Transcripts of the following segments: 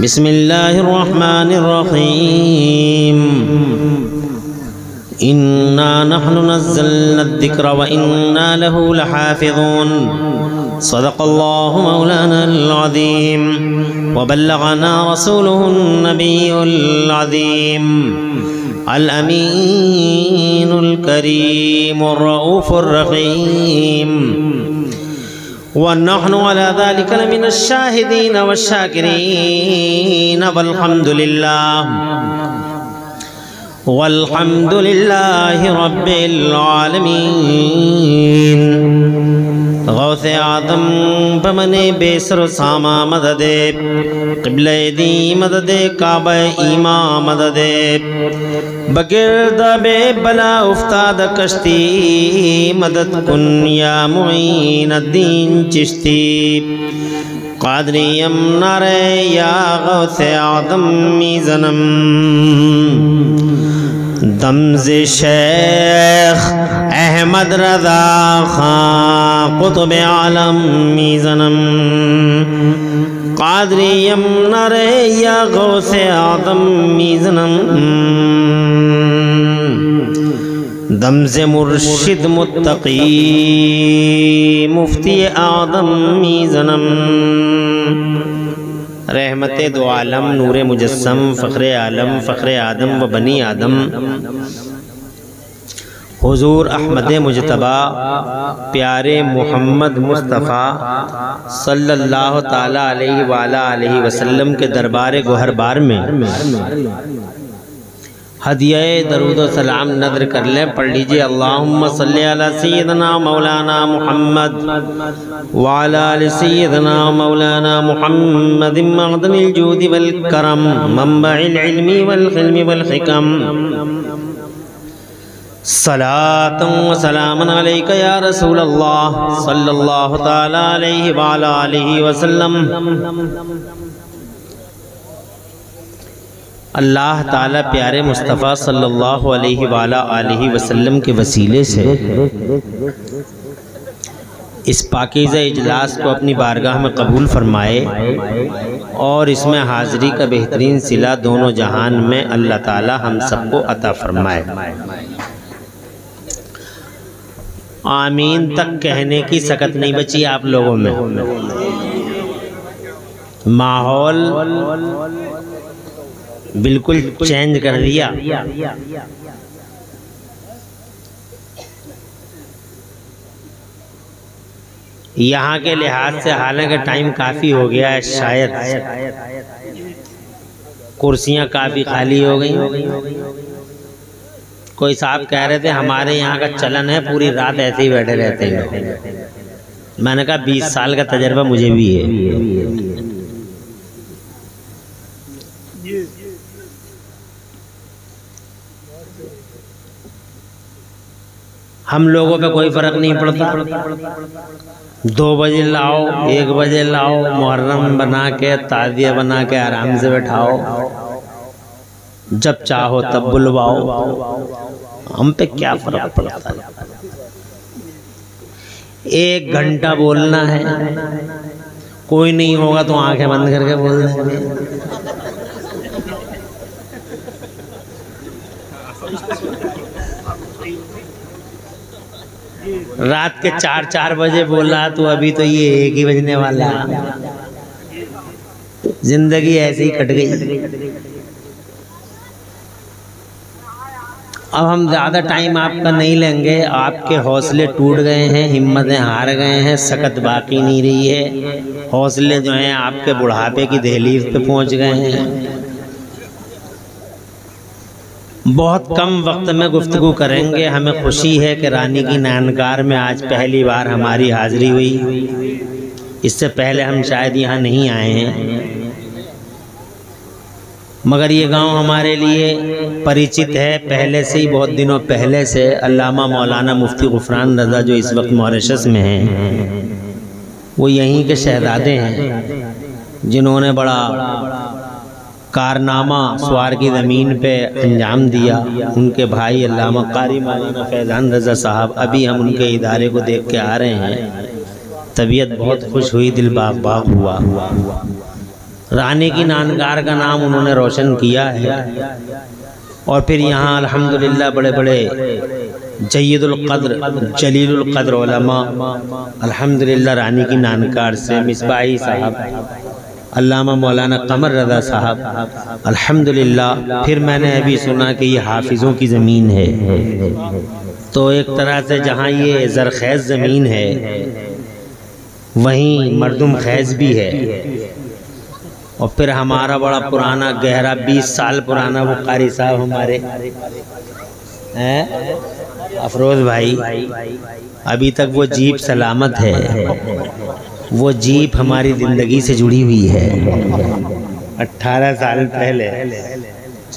बिस्मिल्लाहिर्रहमानिर्रहीम। इन्ना नहनु नज़्ज़लना अज़्ज़िक्र व इन्ना लहू लहाफ़िज़ून। सदक़ल्लाहु मौलानल अज़ीम व बल्लगना रसूलुहुन नबियुल अज़ीम अल अमीनुल करीमुर रऊफ़ुर रहीम। वन्नहनु अला ज़ालिका लमिनश शाहिदीन वश्शाकिरीन वल्हम्दुलिल्लाहि रब्बिल आलमीन। गौसे आदम बमने बेसर सामा मददे क़िबले दी मददे काबे ईमा मददे बगिर्द बे बला उफ्ताद कश्ती मदद कुन या मुईन अद्दीन चिश्ती क़ादरियम नारे या गौसे आदम मीज़नम दमज़े शेख अहमद रज़ा खां कुतुब आलम मीज़नम क़ादरियम नारे या गौसे आदम मीज़नम दमज़े मुर्शिद मुत्तकी मुफ्ती आदम मीज़नम रहमते दो आलम नूरे मुजस्सम फ़ख्रे आलम फ़ख्रे आदम व बनी आदम हुज़ूर अहमद मुजतबा प्यारे मोहम्मद मुस्तफ़ा सल्लल्लाहु ताला अलैहि वसल्लम के दरबार गोहरबार में हदिया दरूद व सलाम नज़र कर लें। पढ़ लीजिए अल्लाहुम्मा सल्ली अला सय्यदना मौलाना मुहम्मद व अला आलि सय्यदना मौलाना मुहम्मद मअदनिल जूदि वल करम मंबइल इल्मी वल हिल्मी वल हिकम सलातन व सलामन अलैका या रसूल अल्लाह सल्लल्लाहु ताला अलैहि व अला आलिहि वसल्लम। अल्लाह ताला प्यारे मुस्तफ़ा सल्लल्लाहु अलैहि वाला आलिहि वसल्लम के वसीले से इस पाकीज़ा इजलास को अपनी बारगाह में कबूल फरमाए और इसमें हाज़िरी का बेहतरीन सिला दोनों जहान में अल्लाह ताला हम सबको अता फरमाए। आमीन तक कहने की सकत नहीं बची आप लोगों में। माहौल बिल्कुल चेंज कर दिया। यहाँ के लिहाज से हालांकि टाइम काफ़ी हो गया है, शायद कुर्सियाँ काफ़ी खाली हो गई। कोई साहब कह रहे थे हमारे यहाँ का चलन है पूरी रात ऐसे ही बैठे रहते हैं। मैंने कहा 20 साल का तजर्बा मुझे भी है। हम लोगों पे कोई फर्क नहीं पड़ता। 2 बजे लाओ, 1 बजे लाओ, मुहर्रम बना के ताज़िया बना के आराम से बैठाओ, जब चाहो तब बुलवाओ, हम पे क्या फर्क पड़ता है। 1 घंटा बोलना है, कोई नहीं होगा तो आंखें बंद करके बोल देंगे। रात के 4 बजे बोला तो अभी तो ये 1 ही बजने वाला। जिंदगी ऐसे ही कट गई। अब हम ज़्यादा टाइम आपका नहीं लेंगे। आपके हौसले टूट गए हैं, हिम्मतें हार गए हैं, सकत बाकी नहीं रही है। हौसले जो हैं आपके बुढ़ापे की दहलीज पे पहुंच गए हैं। बहुत कम वक्त में गुफ्तगू करेंगे। हमें खुशी है कि रानी की नानकार में आज पहली बार हमारी हाज़िरी हुई। इससे पहले हम शायद यहाँ नहीं आए हैं, मगर ये गांव हमारे लिए परिचित है पहले से ही। बहुत दिनों पहले से अल्लामा मौलाना मुफ्ती गुफरान रज़ा जो इस वक्त मॉरिशस में हैं, वो यहीं के शहज़ादे हैं जिन्होंने बड़ा कारनामा स्वार की ज़मीन पे अंजाम दिया। उनके भाई अल्लामा कारी मौलाना फैज़ान रज़ा साहब, अभी हम उनके इदारे को देख के आ रहे हैं। तबीयत बहुत खुश हुई, दिल बाग बाग हुआ। रानी की नानगार का नाम उन्होंने रोशन किया है। और फिर यहाँ अल्हम्दुलिल्लाह बड़े बड़े जय्यदुल क़द्र जलीलुल क़द्र उलमा अल्हम्दुलिल्लाह रानी की नानगार से मिसबाही साहब, अल्लामा मौलाना कमर रज़ा साहब, अल्हम्दुलिल्लाह। फिर मैंने अभी सुना कि ये हाफिज़ों की ज़मीन है, तो एक तरह से जहाँ ये ज़रख़ैज़ ज़मीन है वहीं मरदुम खैज़ भी है। और फिर हमारा बड़ा पुराना गहरा 20 साल पुराना वो कारी साहब हमारे हैं अफरोज़ भाई, अभी तक वो जीप सलामत है। वो जीप हमारी ज़िंदगी से जुड़ी हुई है। 18 साल पहले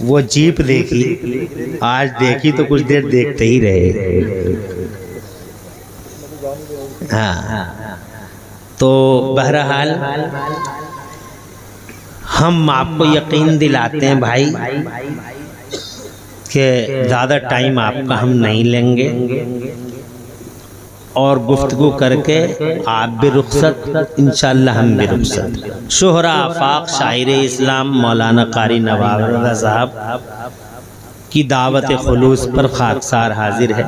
वो जीप देखी, आज देखी तो कुछ देर देखते ही रहे। हाँ, तो बहरहाल हम आपको यकीन दिलाते हैं भाई कि ज़्यादा टाइम आपका हम नहीं लेंगे और गुफ्तगू करके आप भी रुखसत, इंशाअल्लाह हम भी रुखसत। शोहरा आफाक शायर इस्लाम मौलाना कारी नवाब रज़ा साहब की दावत खुलूस पर खाकसार हाजिर है।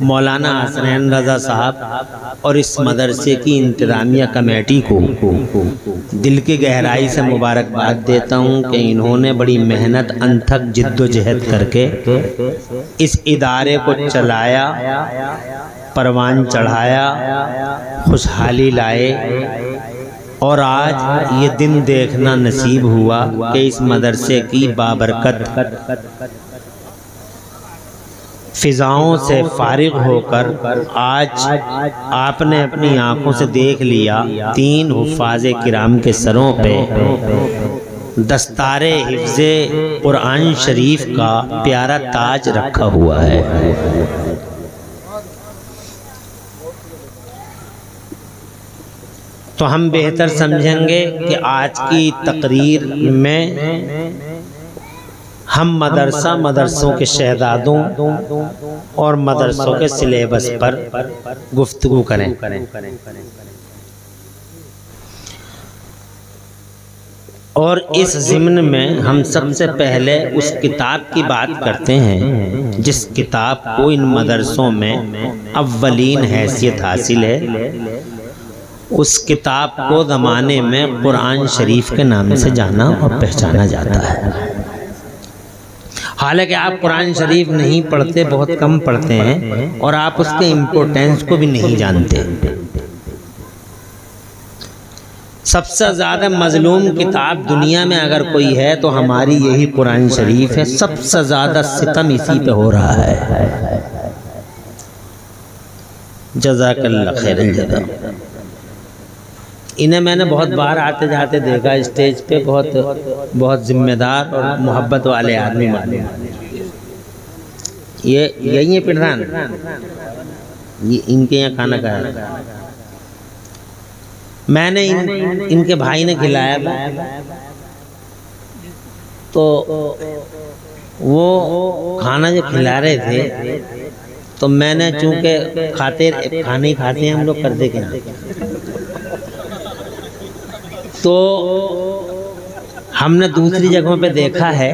मौलाना हसनैन रज़ा साहब और इस मदरसे की इंतज़ामिया कमेटी को दिल की गहराई से मुबारकबाद देता हूँ कि इन्होंने बड़ी मेहनत अनथक जिद्दोजहद करके इस इदारे को चलाया, परवान चढ़ाया, खुशहाली लाए। और आज ये दिन देखना नसीब हुआ कि इस मदरसे की बाबरकत फिजाओं से फारिग होकर आज आपने अपनी आंखों से देख लिया 3 हुफ़ाज़े किराम के सरों पे दस्तारे हिफ्ज़े कुरान शरीफ का प्यारा ताज रखा हुआ है। तो हम बेहतर समझेंगे कि आज की तकरीर में हम मदरसों के शहजादों और मदरसों के सिलेबस पर गुफ्तगू करें। और इस ज़िम्न में हम सबसे पहले उस किताब की बात करते हैं जिस किताब को इन मदरसों में अव्वलीन हैसियत हासिल है। उस किताब को ज़माने में कुरान शरीफ के नाम से जाना और पहचाना जाता है। हालांकि आप कुरान शरीफ नहीं पढ़ते, बहुत कम पढ़ते हैं और आप उसके इम्पोर्टेंस को भी नहीं जानते। सबसे ज़्यादा मजलूम किताब दुनिया में अगर कोई है तो हमारी यही कुरान शरीफ है। सबसे ज़्यादा सितम इसी पे हो रहा है। जज़ाकल्लाह खैरल जज़ा। इन्हें मैंने बहुत बार आते जाते देखा स्टेज पे, बहुत जिम्मेदार और मोहब्बत वाले आदमी माने। ये यही है पिंडरान, ये इनके यहाँ खाना खाया। मैंने इनके भाई ने खिलाया था, तो वो खाना जो खिला रहे थे तो मैंने चूँकि खाने ही खाते हैं हम लोग, करते क्या, तो हमने दूसरी जगहों पे देखा है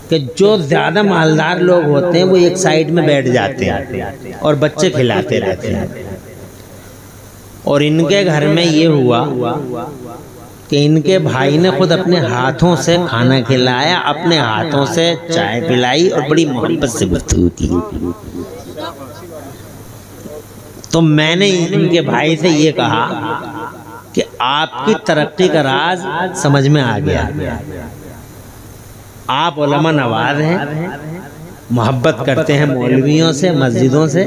कि जो ज़्यादा मालदार लोग होते हैं वो एक साइड में बैठ जाते हैं और बच्चे खिलाते रहते हैं। और इनके घर में ये हुआ कि इनके भाई ने खुद अपने हाथों से खाना खिलाया, अपने हाथों से चाय पिलाई और बड़ी मोहब्बत से गुफ्तगू की। तो मैंने इनके भाई से ये कहा कि आपकी तरक्की का राज समझ में आ गया। आप उलमा नवाज हैं, मोहब्बत करते हैं मौलवियों से, मस्जिदों से।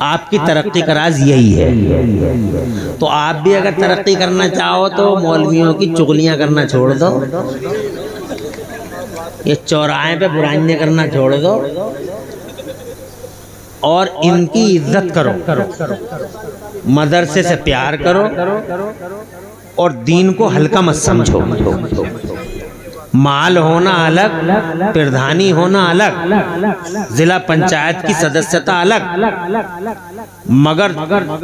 आपकी तरक्की का राज यही है। तो आप भी अगर तरक्की करना चाहो तो मौलवियों की चुगलियां करना छोड़ दो, ये चौराहे पे बुराइयां करना छोड़ दो और इनकी इज्जत करो, मदरसे से प्यार करो और दीन को हल्का मत समझो। माल होना अलग, प्रधानी होना अलग, जिला पंचायत की सदस्यता अलग, मगर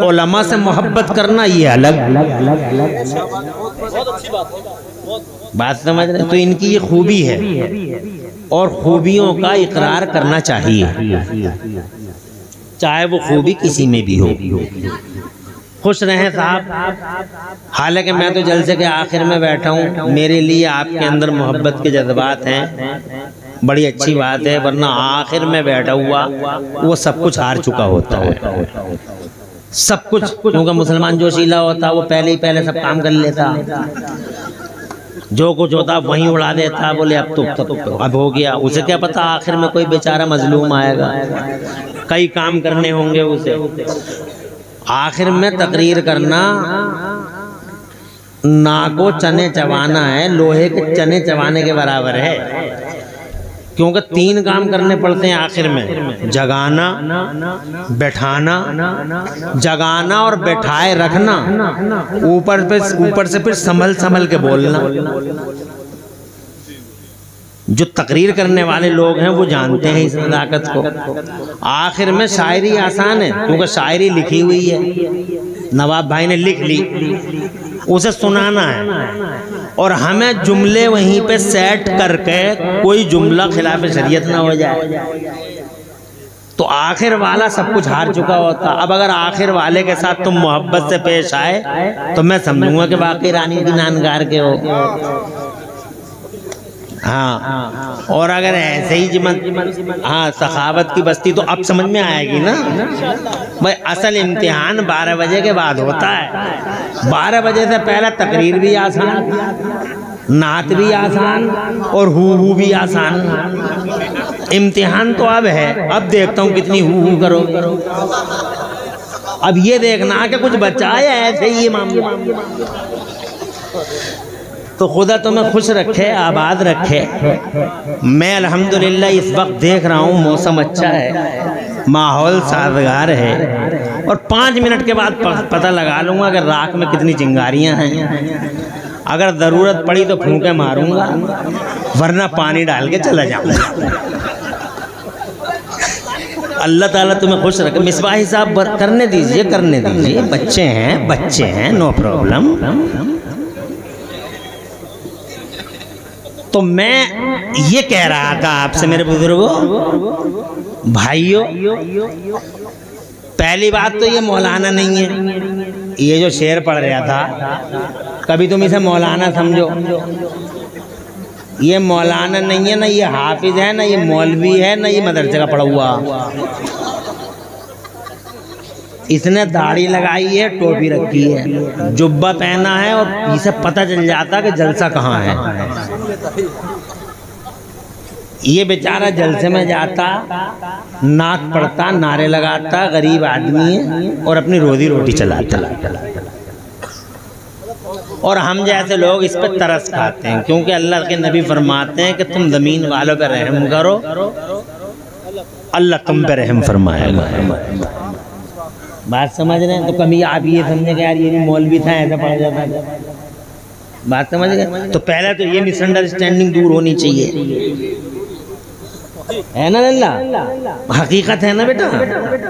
उलमा से मोहब्बत करना ये अलग। बात समझ रहे? तो इनकी ये खूबी है और खूबियों का इकरार करना चाहिए, चाहे वो खूबी किसी में भी हो। खुश रहें साहब। हालांकि मैं तो जलसे के आखिर में बैठा हूँ, मेरे लिए आपके अंदर मोहब्बत के जज्बात हैं, बड़ी अच्छी बात है, वरना आखिर में बैठा हुआ वो सब कुछ हार चुका होता है, सब कुछ। क्योंकि मुसलमान जोशीला होता वो पहले सब काम कर लेता, जो कुछ होता वहीं उड़ा देता, बोले अब हो गया। उसे क्या पता आखिर में कोई बेचारा मजलूम आएगा, कई काम करने होंगे उसे। आखिर में तकरीर करना ना को चने चबाना है, लोहे के चने चबाने के बराबर है, क्योंकि 3 काम करने पड़ते हैं आखिर में, जगाना, बैठाना, जगाना और बैठाए रखना, ऊपर से फिर संभल के बोलना। जो तकरीर करने वाले लोग हैं वो जानते हैं इस नज़ाकत को। आखिर में शायरी आसान है, क्योंकि शायरी लिखी हुई है, नवाब भाई ने लिख ली, उसे सुनाना है और हमें जुमले वहीं पे सेट करके कोई जुमला खिलाफ शरीयत ना हो जाए। तो आखिर वाला सब कुछ हार चुका होता। अब अगर आखिर वाले के साथ तुम मोहब्बत से पेश आए तो मैं समझूंगा कि बाकी रानी की नानगार के हो। हाँ, और अगर ऐसे ही हाँ सखावत की बस्ती, तो अब समझ में आएगी ना भाई, असल इम्तिहान 12 बजे के बाद होता है। 12 बजे से पहले तकरीर भी आसान, नात भी आसान और हू भी आसान। इम्तिहान तो अब है, अब देखता हूँ कितनी हू करोगे। अब ये देखना कि कुछ बचा है ऐसे ही मामला। तो खुदा तुम्हें खुश रखे, आबाद रखे। मैं अल्हम्दुलिल्लाह इस वक्त देख रहा हूँ मौसम अच्छा है, माहौल साजगार है, और 5 मिनट के बाद पता लगा लूँगा कि राख में कितनी चिंगारियाँ हैं। अगर ज़रूरत पड़ी तो फूंके मारूंगा, वरना पानी डाल के चला जाऊँगा। अल्लाह ताला तुम्हें खुश रखे। मिसबाही साहब करने दीजिए, बच्चे हैं, नो प्रॉब्लम। तो मैं ये कह रहा था आपसे मेरे बुजुर्गों, भाइयों, पहली बात तो ये मौलाना नहीं है, ये जो शेर पढ़ रहा था, कभी तुम इसे मौलाना समझो। ये मौलाना नहीं है, ना ये हाफिज है, ना ये मौलवी है, ना ये मदरसे का पढ़ा हुआ। इसने दाढ़ी लगाई है, टोपी रखी है, जुब्बा पहना है, और इसे पता चल जाता कि जलसा कहाँ है। ये बेचारा जलसे में जाता, नाक पड़ता, नारे लगाता, गरीब आदमी है और अपनी रोजी चलाता। और हम जैसे लोग इस पर तरस खाते हैं, क्योंकि अल्लाह के नबी फरमाते हैं कि तुम ज़मीन वालों पे रहम करो, अल्लाह तुम पे रहम फरमाएगा। बात समझ रहे हैं? तो कभी आप ये समझे कि यार ये भी मौलवी था, ऐसा पढ़ जाता है। बात समझ गए? तो पहले तो ये मिसअंडरस्टैंडिंग दूर होनी चाहिए, है ना लल्ला? हकीकत है ना बेटा?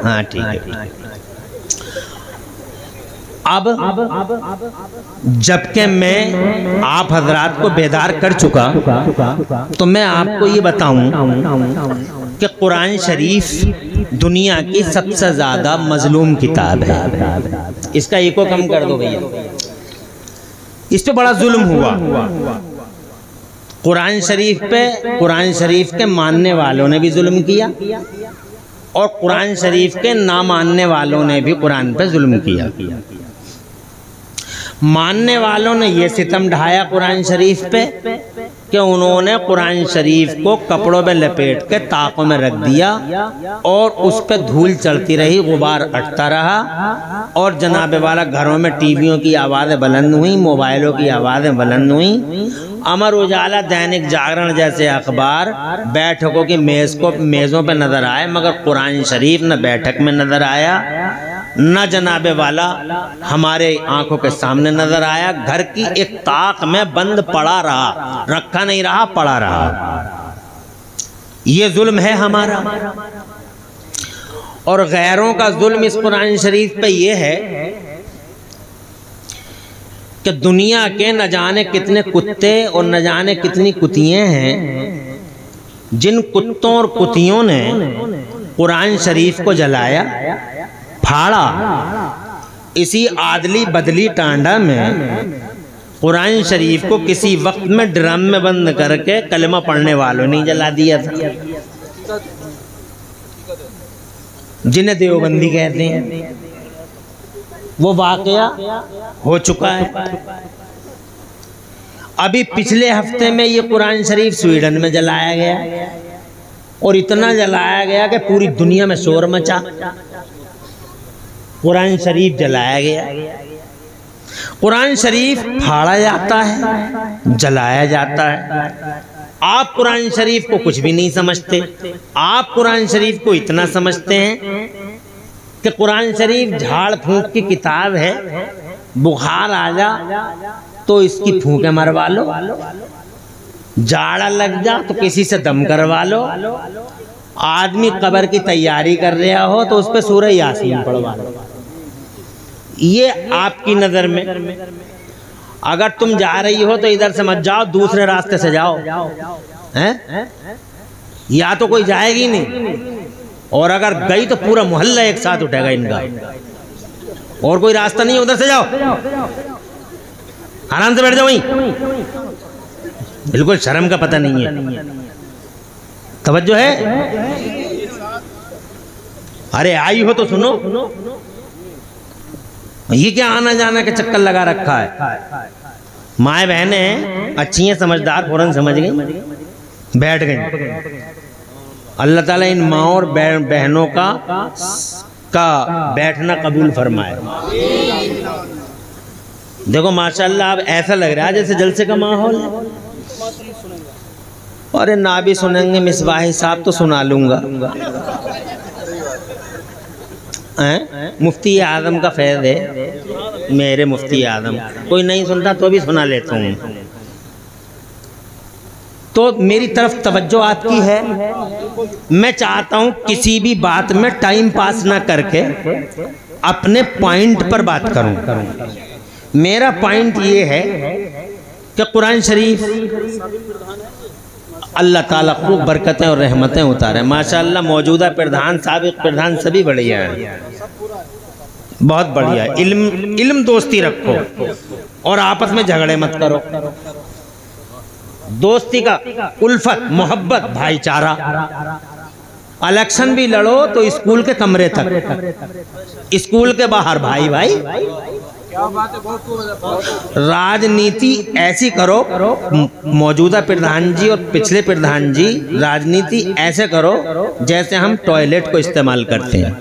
हाँ ठीक है। अब जबकि मैं आप हजरात को बेदार कर चुका, तो मैं आपको ये बताऊं कि कुरान शरीफ दुनिया की सबसे ज्यादा मजलूम किताब है। इसका एको कम कर दो भैया, इस पे बड़ा जुल्म हुआ। कुरान शरीफ पे कुरान शरीफ के मानने वालों ने भी जुल्म किया, और कुरान शरीफ के ना मानने वालों ने भी कुरान पे जुल्म किया। मानने वालों ने ये सितम ढाया कुरान शरीफ पे कि उन्होंने कुरान शरीफ को कपड़ों में लपेट के ताकों में रख दिया, और उस पर धूल चढ़ती रही, गुबार अटता रहा, और जनाबे वाला घरों में टीवियों की आवाज़ें बुलंद हुई, मोबाइलों की आवाज़ें बुलंद हुई। अमर उजाला, दैनिक जागरण जैसे अखबार बैठकों की मेज़ों पर नज़र आए, मगर कुरान शरीफ न बैठक में नज़र आया न जनाबे वाला हमारे आंखों के सामने नजर आया, घर की एक ताक में बंद पड़ा रहा, रखा नहीं रहा, पड़ा रहा। ये जुल्म है हमारा। और गैरों का जुल्म इस कुरान शरीफ पे ये है कि दुनिया के न जाने कितने कुत्ते और न जाने कितनी कुतियां हैं, जिन कुत्तों और कुतियों ने कुरान शरीफ को जलाया, फाड़ा। इसी आदली बदली टांडा में कुरान शरीफ को किसी वक्त में ड्रम में बंद करके कलमा पढ़ने वालों ने जला दिया था, जिन्हें देवबंदी कहते हैं। वो वाकया हो चुका है। अभी पिछले हफ्ते में ये कुरान शरीफ स्वीडन में जलाया गया, और इतना जलाया गया कि पूरी दुनिया में शोर मचा। कुरान शरीफ जलाया गया। कुरान शरीफ फाड़ा जाता है, जलाया जाता है। आप कुरान शरीफ को कुछ भी नहीं समझते। आप कुरान शरीफ को इतना समझते हैं कि कुरान शरीफ झाड़ फूंक की किताब है, बुखार आ जा तो इसकी फूंके मरवा लो, जाड़ा लग जा तो किसी से दम करवा लो, आदमी कब्र की तैयारी कर रहा हो तो उस पर सूरह यासीन पढ़वा लो। ये आपकी नजर में, अगर तुम जा रही हो तो इधर से मत जाओ, दूसरे रास्ते से जाओ, हैं? या तो कोई जाएगी नहीं, और अगर गई तो पूरा मोहल्ला एक साथ उठेगा इनका, और कोई रास्ता नहीं है, उधर से जाओ, आराम से बैठ जाओ वहीं। बिल्कुल शर्म का पता नहीं है। तवज्जो है? अरे आई हो तो सुनो। ये क्या आना जाना के चक्कर लगा रखा है? माए बहनें अच्छी हैं, समझदार, फौरन समझ गई, बैठ गई। अल्लाह ताला इन माँ और बहनों का बैठना कबूल फरमाए। देखो माशाल्लाह, अब ऐसा लग रहा है जैसे जलसे का माहौल है। अरे ना भी सुनेंगे मिसबाही साहब तो सुना लूंगा। मुफ्ती आजम का फैज़ है, मेरे मुफ्ती आजम। कोई नहीं सुनता तो भी सुना लेता हूँ। तो मेरी तरफ तवज्जो आपकी है। मैं चाहता हूँ किसी भी बात में टाइम पास ना करके अपने पॉइंट पर बात करूँ। मेरा पॉइंट ये है कि कुरान शरीफ अल्लाह ताला खूब बरकतें और रहमतें उतारे। माशाअल्लाह मौजूदा प्रधान, साबिक प्रधान सभी बढ़िया हैं, बहुत बढ़िया। इल्म दोस्ती रखो और आपस में झगड़े मत करो। दोस्ती का उल्फत, मोहब्बत, भाईचारा। इलेक्शन भी लड़ो तो स्कूल के कमरे तक, स्कूल के बाहर भाई भाई। राजनीति ऐसी करो, मौजूदा प्रधान जी और पिछले प्रधान जी, राजनीति ऐसे करो जैसे हम टॉयलेट को इस्तेमाल करते हैं।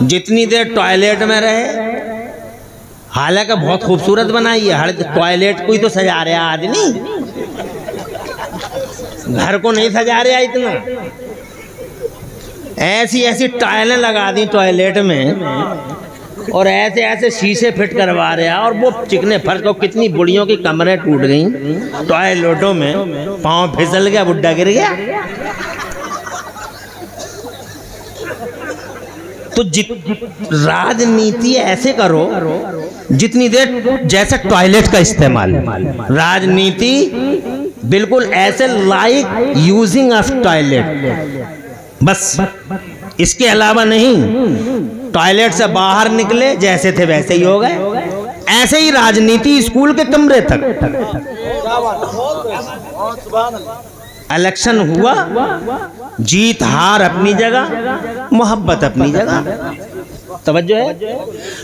जितनी देर टॉयलेट में रहे, हालांकि बहुत खूबसूरत बनाई है, हर टॉयलेट को ही तो सजा रहा आदमी, घर को नहीं सजा रहा इतना। ऐसी ऐसी टाइलें लगा दी टॉयलेट में, और ऐसे ऐसे शीशे फिट करवा रहे हैं, और वो चिकने फर्श को। कितनी बुढ़ियों की कमरें टूट गई टॉयलेटों में, पाँव फिसल गया, बुड्ढा गिर गया। तो राजनीति ऐसे करो जितनी देर जैसे टॉयलेट का इस्तेमाल, राजनीति बिल्कुल ऐसे लाइक यूजिंग ऑफ टॉयलेट, बस इसके अलावा नहीं। टॉयलेट से बाहर निकले जैसे थे वैसे ही हो गए। ऐसे ही राजनीति स्कूल के कमरे तक। इलेक्शन हुआ, जीत हार अपनी जगह, मोहब्बत अपनी जगह। तवज्जो है?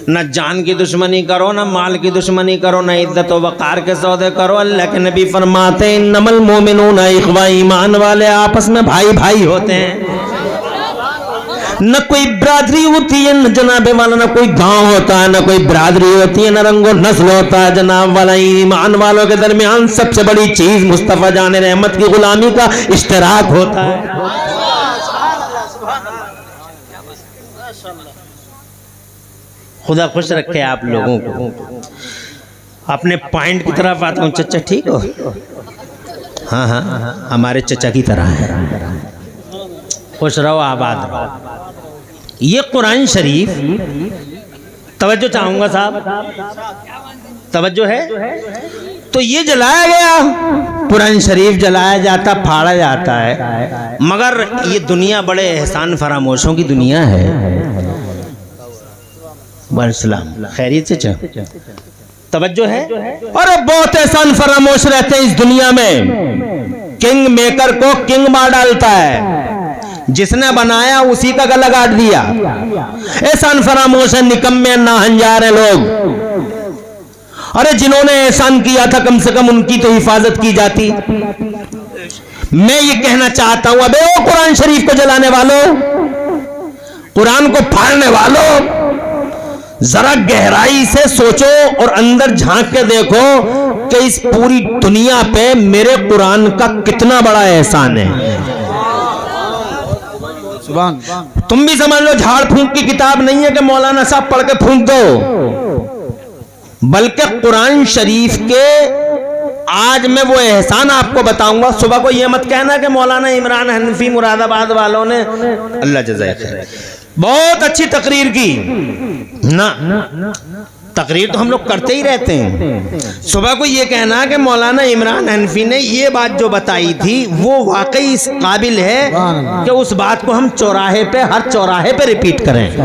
न जान की दुश्मनी करो, न माल की दुश्मनी करो, न इज्जत व वकार के सौदे करो। अल्लाह के नबी फरमाते इन्नमल मोमिनूना इख्वा, ईमान वाले आपस में भाई भाई होते हैं। न कोई बिरादरी होती है न जनाबे वाला, न कोई गांव होता है, न कोई बिरादरी होती है, न रंगो नस्ल होता है जनाब वाला। ईमान वालों के दरमियान सबसे बड़ी चीज मुस्तफा जान रहमत की गुलामी का इश्तराक होता है। खुदा खुश रखे आप लोगों को। अपने पॉइंट की तरफ आता हूँ। चचा ठीक हो? हाँ हाँ, हमारे चचा की तरह है। खुश रहो, आबाद रहो। ये कुरान शरीफ, तवज्जो चाहूंगा साहब, तवज्जो है? तो ये जलाया गया, कुरान शरीफ जलाया जाता, फाड़ा जाता है, मगर ये दुनिया बड़े एहसान फरामोशों की दुनिया है। वालेकुम खैरियत से चाह, तवज्जो है? अरे बहुत एहसान फरामोश रहते हैं इस दुनिया में। किंग मेकर को किंग मार डालता है, जिसने बनाया उसी का गला काट दिया। एहसान फरामोश है, निकम्मे नाहंजार है लोग। अरे जिन्होंने एहसान किया था कम से कम उनकी तो हिफाजत की जाती। मैं ये कहना चाहता हूं, अबे ओ कुरान शरीफ को जलाने वालों, कुरान को फाड़ने वालों, जरा गहराई से सोचो और अंदर झांक के देखो कि इस पूरी दुनिया पे मेरे कुरान का कितना बड़ा एहसान है। तुम भी समझ लो, झाड़ फूंक की किताब नहीं है कि मौलाना साहब पढ़ के फूंक दो, बल्कि कुरान शरीफ के आज मैं वो एहसान आपको बताऊंगा। सुबह को ये मत कहना कि मौलाना इमरान हनफी मुरादाबाद वालों ने, अल्लाह जज़ाए खैर, बहुत अच्छी तकरीर की ना। तकरीर तो हम लोग करते ही रहते हैं। सुबह को ये कहना कि मौलाना इमरान हनफी ने ये बात जो बताई थी वो वाकई इस काबिल है कि उस बात को हम चौराहे पे, हर चौराहे पे रिपीट करें।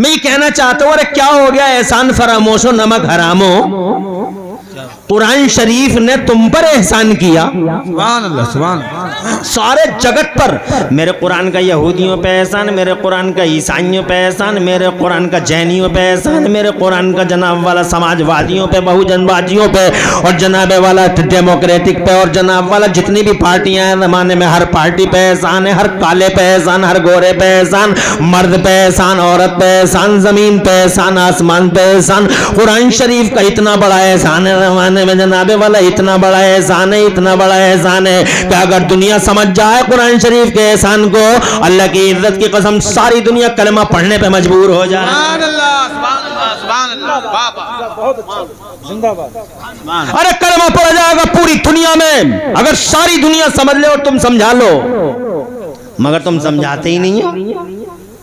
मैं ये कहना चाहता हूँ, अरे क्या हो गया एहसान फरामोशो नमक हरामो, कुरान शरीफ ने तुम पर एहसान किया, सारे जगत पर। मेरे कुरान का यहूदियों पे एहसान, मेरे कुरान का ईसाइयों पे एहसान, मेरे कुरान का जैनियों पे एहसान, मेरे कुरान का जनाब वाला समाजवादियों पे, बहुजनवादियों पे, और जनाब वाला डेमोक्रेटिक पे, और जनाब वाला जितनी भी पार्टियां हैं जमाने में, हर पार्टी पे एहसान है। हर काले पे एहसान, हर गोरे पे एहसान, मर्द पे एहसान, औरत पे एहसान, जमीन पे एहसान, आसमान पे एहसान। कुरान शरीफ का इतना बड़ा एहसान है जमाने में जनाबे वाला, इतना बड़ा एहसान है, इतना बड़ा एहसान है कि अगर दुनिया समझ जाए कुरान शरीफ के एहसान को, अल्लाह की इज्जत की कसम सारी दुनिया कलमा पढ़ने पे मजबूर हो जाए। अरे कलमा पढ़ा जाएगा पूरी दुनिया में अगर सारी दुनिया समझ ले और तुम समझा लो, मगर तुम समझाते ही नहीं हो।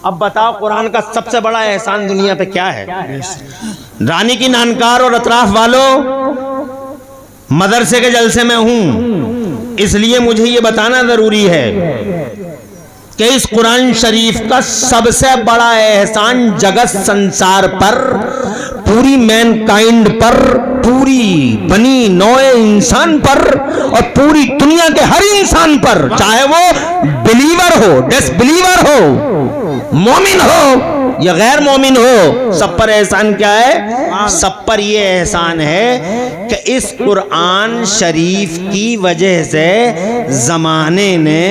अब बताओ कुरान का सबसे बड़ा एहसान दुनिया पे क्या है? रानी की नानकार और अतराफ वालों, मदरसे के जलसे में हूं, इसलिए मुझे ये बताना जरूरी है कि इस कुरान शरीफ का सबसे बड़ा एहसान जगत संसार पर, पूरी मैनकाइंड पर, पूरी बनी नौए इंसान पर, और पूरी दुनिया के हर इंसान पर, चाहे वो बिलीवर हो, डिसबिलीवर हो, मोमिन हो या गैर मोमिन हो, सब पर एहसान क्या है? सब पर ये एहसान है कि इस कुरान शरीफ की वजह से जमाने ने,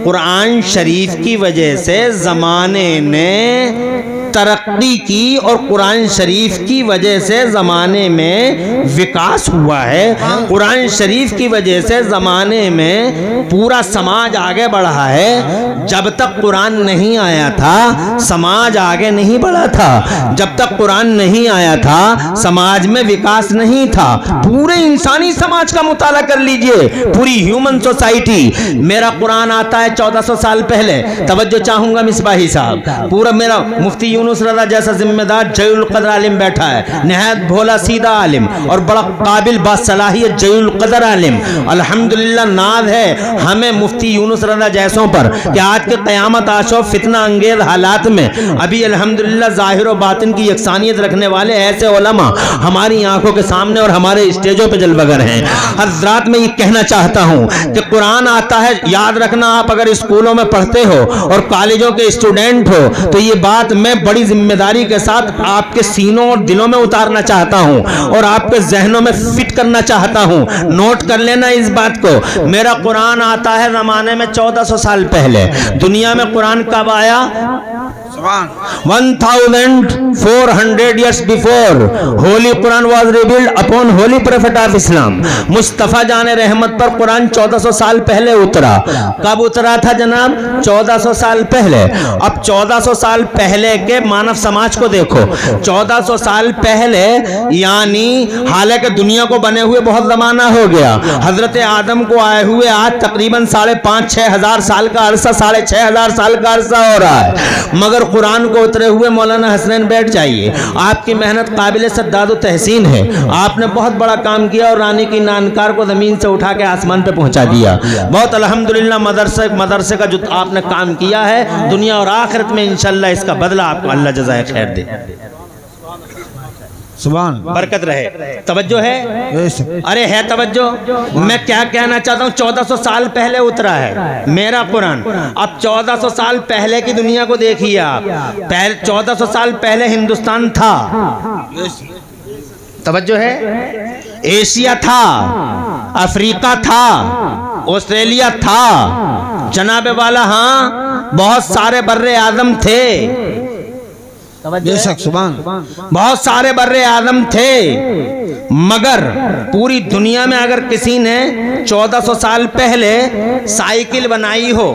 कुरान शरीफ की वजह से जमाने ने तरक्की की, और कुरान शरीफ की वजह से ज़माने में विकास हुआ है। कुरान शरीफ की वजह से ज़माने में पूरा समाज आगे बढ़ा है। जब तक कुरान नहीं आया था समाज आगे नहीं बढ़ा था। जब तक कुरान नहीं आया था समाज में विकास नहीं था। पूरे इंसानी समाज का मुताला कर लीजिए, पूरी ह्यूमन सोसाइटी। मेरा कुरान आता है 1400 साल पहले। तवज्जो चाहूँगा मिसबाही साहब, पूरा मेरा मुफ्ती यूनुस रज़ा जैसा जिम्मेदार जयउल कदर आलिम बैठा है, नहायत भोला सीधा आलिम और बड़ा काबिल बासलाहियत जयउल कदर आलिम। अल्हम्दुलिल्लाह नाज है हमें मुफ्ती यूनुस रज़ा जैसों पर कि आज के क़यामत आशो फितना अंगेज हालात में अभी अल्हम्दुलिल्लाह ज़ाहिर और बातिन की यकसानियत रखने वाले ऐसे उलमा हमारी आंखों के सामने और हमारे स्टेजों पर जलवगर हैं। हज़रात मैं ये कहना चाहता हूँ कि कुरान आता है, याद रखना आप अगर स्कूलों में पढ़ते हो और कॉलेजों के स्टूडेंट हो तो ये बात मैं बड़ी जिम्मेदारी के साथ आपके सीनों और दिलों में उतारना चाहता हूं और आपके जहनों में फिट करना चाहता हूं। नोट कर लेना इस बात को। मेरा कुरान आता है जमाने में 1400 साल पहले। दुनिया में कुरान कब आया? 1400 years before Holy Quran was revealed upon Holy Prophet of Islam. Mustafa जाने रहमत पर कुरान 1400 साल पहले उतरा। कब उतरा था जनाब? 1400 साल पहले। अब 1400 साल पहले के मानव समाज को देखो। 1400 साल पहले यानी हालांकि दुनिया को बने हुए बहुत जमाना हो गया, हजरत आदम को आए हुए आज तकरीबन 5,500-6 हजार साल का अरसा, 6,500 साल का अरसा हो रहा है, मगर कुरान को उतरे हुए मौलाना हसनैन बैठ जाइए। आपकी मेहनत काबिल सद्दादो तहसीन है, आपने बहुत बड़ा काम किया और रानी की नानकार को जमीन से उठा के आसमान पे पहुंचा दिया। बहुत अल्हम्दुलिल्लाह मदरसे का जो आपने काम किया है, दुनिया और आखिरत में इंशाल्लाह इसका बदला आपको अल्लाह जज़ाए खैर दे। सुभान बरकत रहे। तवज्जो है? अरे है तवज्जो। मैं क्या कहना चाहता हूँ, 1400 साल पहले उतरा है मेरा कुरान। अब 1400 साल पहले की दुनिया को देखिए आप। 1400 साल पहले हिंदुस्तान था, तवज्जो है, एशिया था, अफ्रीका था, ऑस्ट्रेलिया था, जनाबे वाला हाँ बहुत सारे बर्रे आदम थे, बेशक सुभान, बहुत सारे बर्रे आदम थे, मगर पूरी दुनिया में अगर किसी ने 1400 साल पहले साइकिल बनाई हो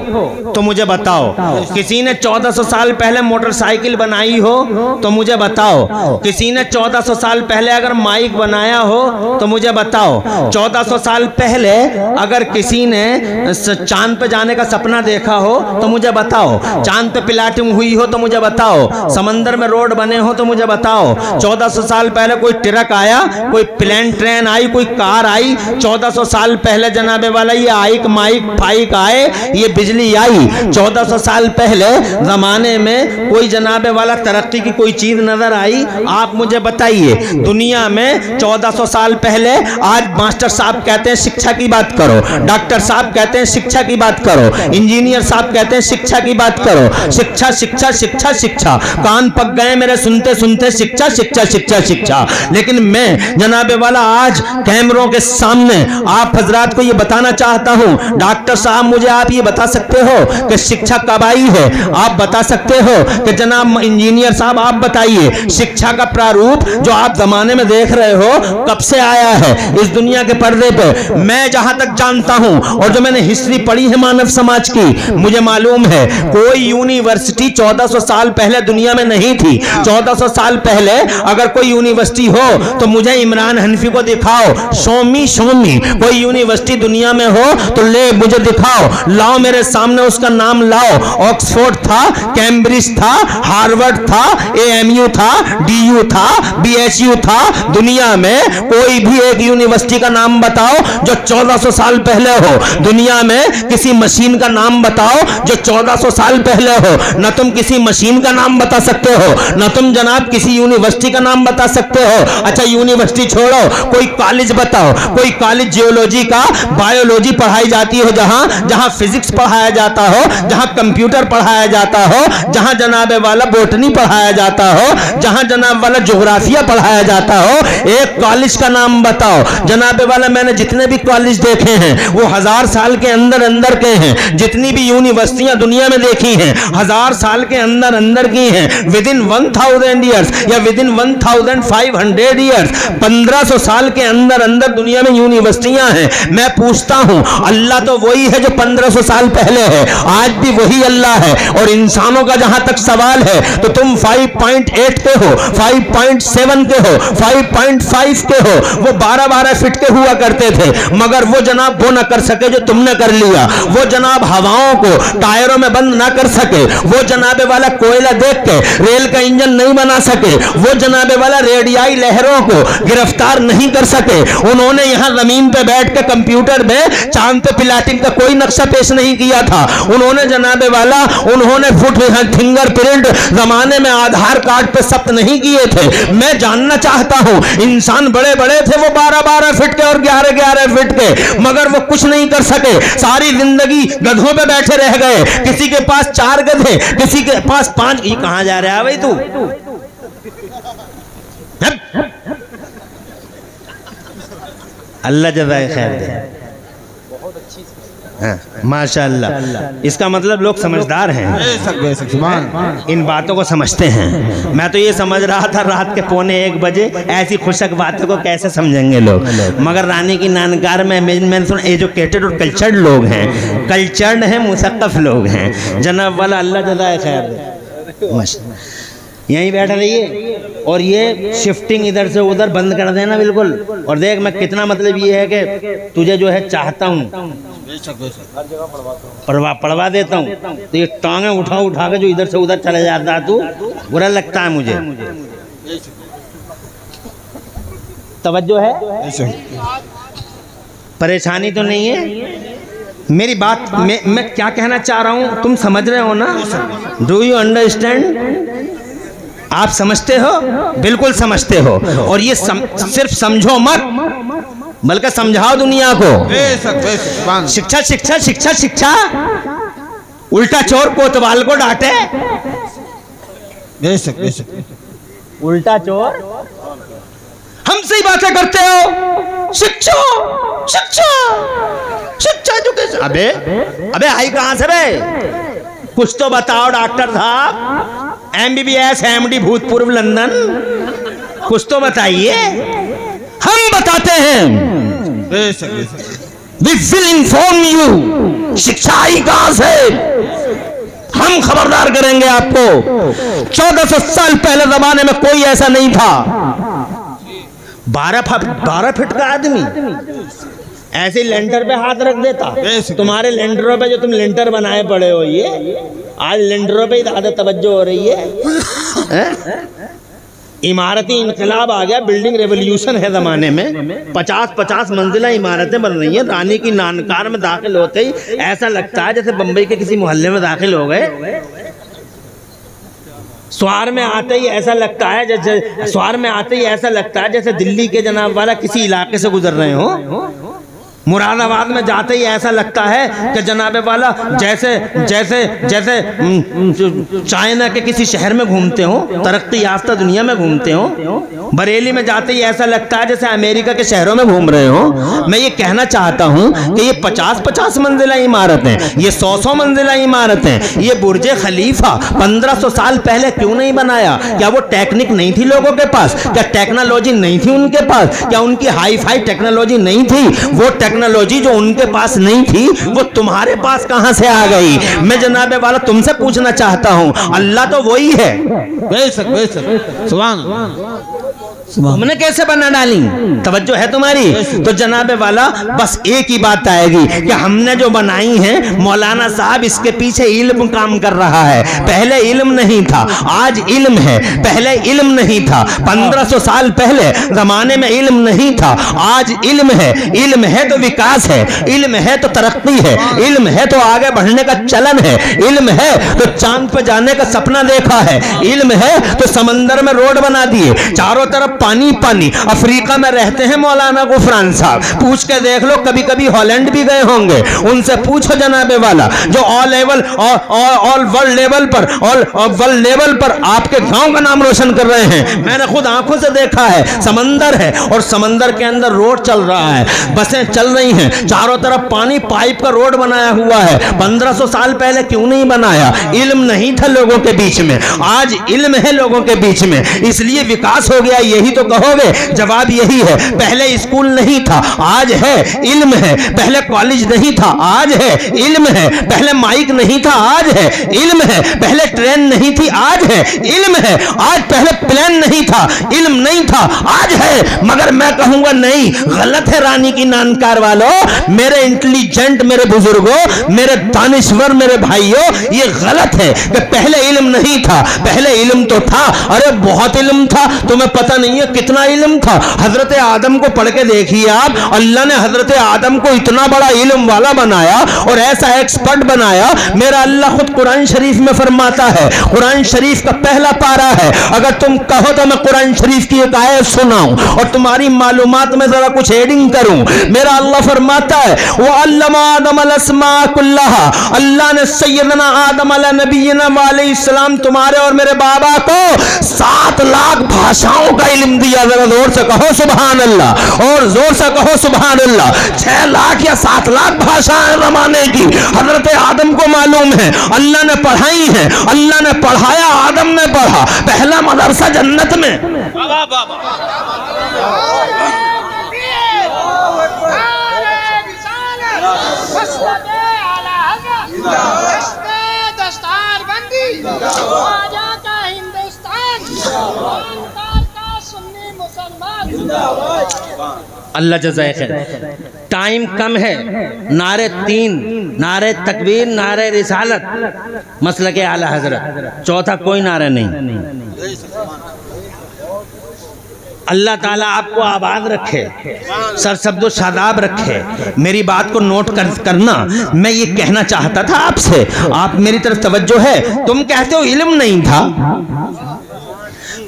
तो मुझे बताओ, किसी ने 1400 साल पहले मोटरसाइकिल बनाई हो तो मुझे बताओ, किसी ने 1400 साल पहले अगर माइक बनाया हो तो मुझे बताओ, 1400 साल पहले अगर किसी ने चांद पे जाने का सपना देखा हो तो मुझे बताओ, चांद पे प्लाटिंग हुई हो तो मुझे बताओ, समंदर में रोड बने हो तो मुझे बताओ, 1400 साल पहले कोई ट्रक आया, कोई प्लेन ट्रेन आई, कोई कार आई, 1400 साल पहले जनाबे वाला ये आइक माइक फाइक आए, ये बिजली आई, 1400 साल पहले जमाने में कोई जनाबे वाला तरक्की की कोई चीज नजर आई? आप मुझे बताइए। दुनिया में 1400 साल पहले, आज मास्टर साहब कहते हैं शिक्षा की बात करो, डॉक्टर साहब कहते हैं शिक्षा की बात करो, इंजीनियर साहब कहते हैं शिक्षा की बात करो, शिक्षा शिक्षा शिक्षा शिक्षा, कान पक गए मेरे सुनते सुनते शिक्षा शिक्षा शिक्षा शिक्षा। लेकिन मैं जनाबे वाला आज कैमरों के सामने आप हजरात को ये बताना चाहता हूँ, डॉक्टर साहब मुझे आप ये बता सकते हो कि शिक्षा कब आई है? आप बता सकते हो कि जनाब इंजीनियर साहब आप बताइए शिक्षा का प्रारूप जो आप जमाने में देख रहे हो कब से आया है इस दुनिया के पर्दे पे? मैं जहां तक जानता हूं और जो मैंने हिस्ट्री पढ़ी है मानव समाज की, मुझे मालूम है कोई यूनिवर्सिटी 1400 साल पहले दुनिया में नहीं थी। 1400 साल पहले अगर कोई यूनिवर्सिटी हो तो मुझे इमरान हनफी को दिखाओ, शोमी कोई यूनिवर्सिटी दुनिया में हो तो ले मुझे दिखाओ, लाओ मेरे सामने उसका नाम लाओ। ऑक्सफोर्ड था, कैम्ब्रिज था, हार्वर्ड था, AMU था, DU था, BHU था। दुनिया में कोई भी एक यूनिवर्सिटी का नाम बताओ जो 1400 साल पहले हो। दुनिया में किसी मशीन का नाम बताओ जो 1400 साल पहले हो। न तुम किसी मशीन का नाम बता सकते हो, न तुम जनाब किसी यूनिवर्सिटी का नाम बता सकते हो। अच्छा यूनिवर्सिटी छोड़ो, कोई कॉलेज बताओ, कोई कॉलेज जियोलॉजी का बायोलॉजी पढ़ाई जाती हो, जहां जहां फिजिक्स पढ़ाया जाता हो, जहां कंप्यूटर पढ़ाया जाता हो, जहां जनाबे वाला बोटनी पढ़ाया जाता हो, जहां जनाब वाला ज्योग्राफिया पढ़ाया जाता हो। एक कॉलेज का नाम बताओ। जनाबे वाला मैंने जितने भी कॉलेज देखे हैं वो 1000 साल के अंदर अंदर के हैं। जितनी भी यूनिवर्सिटियां दुनिया में देखी हैं 1000 साल के अंदर अंदर की हैं। विद इन 1000 ईयर्स या विद इन 1500 ईयर्स, 1500 साल के अंदर अंदर दुनिया में यूनिवर्सिटियां हैं। मैं पूछता हूं अल्लाह तो वही है जो 1500 साल पहले है, आज भी वही अल्लाह है। और इंसानों का जहां तक सवाल है तो तुम 5.8 के हो, 5.7 के हो, 5.5 के हो। वो 12-12 फीट के हुआ करते थे, मगर वो जनाब वो ना कर सके जो तुमने कर लिया। वो जनाब हवाओं को टायरों में बंद ना कर सके। वो जनाबे वाला कोयला देख के रेल का इंजन नहीं बना सके। वो जनाबे वाला रेडियाई लहरों को गिरफ्तार नहीं कर सके। उन्होंने यहां जमीन पे बैठ के कंप्यूटर में चांद पे प्लाटिंग का कोई नक्शा पेश नहीं किया था। उन्होंने जनाबे वाला उन्होंने फिंगरप्रिंट जमाने में आधार कार्ड पे सख्त नहीं किए थे। मैं जानना चाहता हूं, इंसान बड़े बड़े थे वो 12-12 फीट के और 11-11 फीट के, मगर वो कुछ नहीं कर सके। सारी जिंदगी गधों पे बैठे रह गए। किसी के पास 4 गधे, किसी के पास 5। ये कहां जा रहा है भाई तू? अल्लाह जज़ाए खैर दे। माशाअल्लाह। इसका मतलब लोग समझदार हैं, इन बातों को समझते हैं। मैं तो ये समझ रहा था रात के 12:45 ऐसी खुशक बातों को कैसे समझेंगे लोग, मगर रानी की नानकार में मैंने सुना एजुकेटेड और कल्चर्ड लोग हैं, कल्चर्ड हैं, मुसक्कफ लोग हैं। जनाब वाला अल्लाह जज़ाए खैर दे। यहीं बैठा रहिए और ये शिफ्टिंग इधर से उधर बंद कर देना बिल्कुल। और देख मैं कितना मतलब ये है कि तुझे जो है चाहता हूँ, पढ़वा देता हूँ, तो ये टांगे उठा के जो इधर से उधर चले जाता है तू, बुरा लगता है मुझे। तवज्जो है, परेशानी तो नहीं है मेरी बात। मैं क्या कहना चाह रहा हूँ तुम समझ रहे हो ना? Do you understand? आप समझते हो? बिल्कुल समझते हो। और ये सिर्फ समझो मत, बल्कि समझाओ दुनिया को। शिक्षा शिक्षा शिक्षा शिक्षा, उल्टा चोर कोतवाल को डांटे। उल्टा चोर हमसे ही बातें करते हो। शिक्षा शिक्षा शिक्षा एजुकेशन। अबे आई कहां से बे? कुछ तो बताओ डॉक्टर साहब, MBBS MD भूतपूर्व लंदन, कुछ तो बताइए। हम बताते हैं, We will inform you। शिक्षा आई कहां से? हम खबरदार करेंगे आपको। 1400 साल पहले जमाने में कोई ऐसा नहीं था। 12 फीट का आदमी ऐसे लेंटर पे हाथ रख देता। तुम्हारे लेंटरों पे जो तुम लेंटर बनाए पड़े हो, ये आज लेंटरों पे ही ज्यादा तवज्जो हो रही है। इमारती इनकलाब आ गया, बिल्डिंग रेवोल्यूशन है ज़माने में। 50-50 मंजिला इमारतें बन रही हैं। रानी की नानकार में दाखिल होते ही ऐसा लगता है जैसे बम्बई के किसी मोहल्ले में दाखिल हो गए। स्वार में आते ही ऐसा लगता है जैसे दिल्ली के जनाब वाला किसी इलाके से गुजर रहे हो। मुरादाबाद में जाते ही ऐसा लगता है कि जनाबे वाला जैसे जैसे जैसे चाइना के किसी शहर में घूमते हो, तरक्की याफ्ता दुनिया में घूमते हो। बरेली में जाते ही ऐसा लगता है जैसे अमेरिका के शहरों में घूम रहे हो। मैं ये कहना चाहता हूँ कि ये 50-50 मंजिला इमारतें, ये 100 मंजिला इमारतें, ये बुर्ज खलीफा 1500 साल पहले क्यों नहीं बनाया? क्या वो टेक्निक नहीं थी लोगों के पास? क्या टेक्नोलॉजी नहीं थी उनके पास? क्या उनकी हाई फाई टेक्नोलॉजी नहीं थी? वो टेक्नोलॉजी जो उनके पास नहीं थी वो तुम्हारे पास कहां से आ गई? मैं जनाबे वाला तुमसे पूछना चाहता हूं। अल्लाह तो वही है, तुमने कैसे बना डाली? तवज्जो है तुम्हारी? तो जनाबे वाला बस एक ही बात आएगी कि हमने जो बनाई है, मौलाना साहब इसके पीछे इल्म काम कर रहा है। पहले इल्म नहीं था, आज इल्म है। पहले इल्म नहीं था, 1500 साल पहले जमाने में इल्म नहीं था, आज इल्म है। इल्म है तो विकास है, इल्म है तो तरक्की है, इल्म है तो आगे बढ़ने का चलन है, इल्म है तो चांद पर जाने का सपना देखा है, इल्म है तो समंदर में रोड बना दिए, चारों तरफ पानी पानी। अफ्रीका में रहते हैं मौलाना गुफरान साहब, पूछ के देख लो, कभी कभी हॉलैंड भी गए होंगे, उनसे पूछो जनाबे वाला, जो ऑल वर्ल्ड लेवल पर आपके गांव का नाम रोशन कर रहे हैं। मैंने खुद आंखों से देखा है। समंदर है और समंदर के अंदर रोड चल रहा है, बसें चल रही हैं, चारों तरफ पानी, पाइप का रोड बनाया हुआ है। 1500 साल पहले क्यों नहीं बनाया? इल्म नहीं था लोगों के बीच में, आज इल्म है लोगों के बीच में, इसलिए विकास हो गया। यही तो कहोगे? जवाब यही है। पहले स्कूल नहीं था, आज है, इल्म है। पहले कॉलेज नहीं था, आज है, इल्म है। पहले माइक नहीं था, आज है, इल्म है। पहले ट्रेन नहीं थी, आज है, इल्म है। आज पहले प्लेन नहीं था, इल्म नहीं था, आज है। मगर मैं कहूंगा नहीं, गलत है रानी की नानकार वालों, मेरे इंटेलिजेंट, मेरे बुजुर्गों, मेरे दानिश्वर, मेरे भाइयों, ये गलत है कि पहले इल्म नहीं था। पहले इल्म तो था, अरे बहुत इल्म था, तुम्हें पता नहीं है कितना इल्म था। हजरत आदम को पढ़ के देखिए आप, अल्लाह ने हजरत आदम को इतना बड़ा इल्म वाला बनाया और ऐसा एक्सपर्ट बनाया। मेरा अल्लाह खुद कुरान शरीफ में फरमाता है, कुरान शरीफ का पहला पारा है, अगर तुम कहो तो मैं कुरान शरीफ की एक आयत सुनाऊं और तुम्हारी मालूमात में जरा कुछ एडिंग करूं। मेरा अल्लाह फरमाता है, वो अल्लमा आदम अल-अस्मा कुल्लहा, अल्लाह ने सैयदना आदम अलैहि नबीना अलैहि सलाम तुम्हारे और मेरे बाबा को 7 लाख भाषाओं का इल्म दिया, जरा जोर से कहो सुभान अल्लाह, और जोर से कहो सुभान अल्लाह। 6 लाख या 7 लाख भाषाएं जमाने की हजरत आदम को मालूम है, अल्लाह ने पढ़ाई है, अल्लाह ने पढ़ाया, आदम ने पढ़ा। पहला मदरसा जन्नत में। अल्लाह जज़ाए खैर। टाइम कम है, नारे 3, नारे तकबीर, नारे रिसालत, मसलके आला हजरत, चौथा कोई नारा नहीं। अल्लाह ताला आपको आबाद रखे, सरसब्दो शादाब रखे। मेरी बात को नोट करना, मैं ये कहना चाहता था आपसे, आप मेरी तरफ तवज्जो है। तुम कहते हो इल्म नहीं था,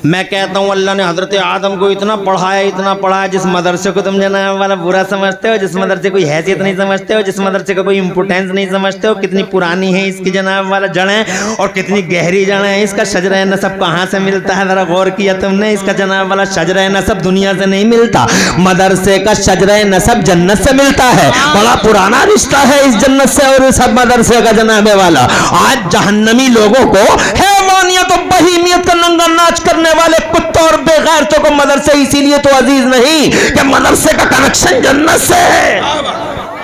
मैं कहता हूँ अल्लाह ने हजरत आदम को इतना पढ़ाया, इतना पढ़ाया। जिस मदरसे को तुम जनाब वाला बुरा समझते हो, जिस मदरसे कोई हैसियत नहीं समझते हो, जिस मदरसे का कोई इम्पोर्टेंस नहीं समझते हो, कितनी पुरानी है इसकी जनाब वाला जड़ें और कितनी गहरी जड़ें हैं। इसका शजरा नसब कहाँ से मिलता है, जरा गौर किया तुमने? इसका जनाब वाला शजरा नसब दुनिया से नहीं मिलता, मदरसे का शजरा नसब जन्नत से मिलता है। बड़ा पुराना रिश्ता है इस जन्नत से और इस मदरसे का जनाब वाला। आज जहन्नमी लोगों को हैवानियत और बहीमियत का नंगा नाच करने वाले कुत्तों और बेगैरतों को मदरसे इसीलिए तो अजीज नहीं कि मदरसे का कनेक्शन जन्नत से है।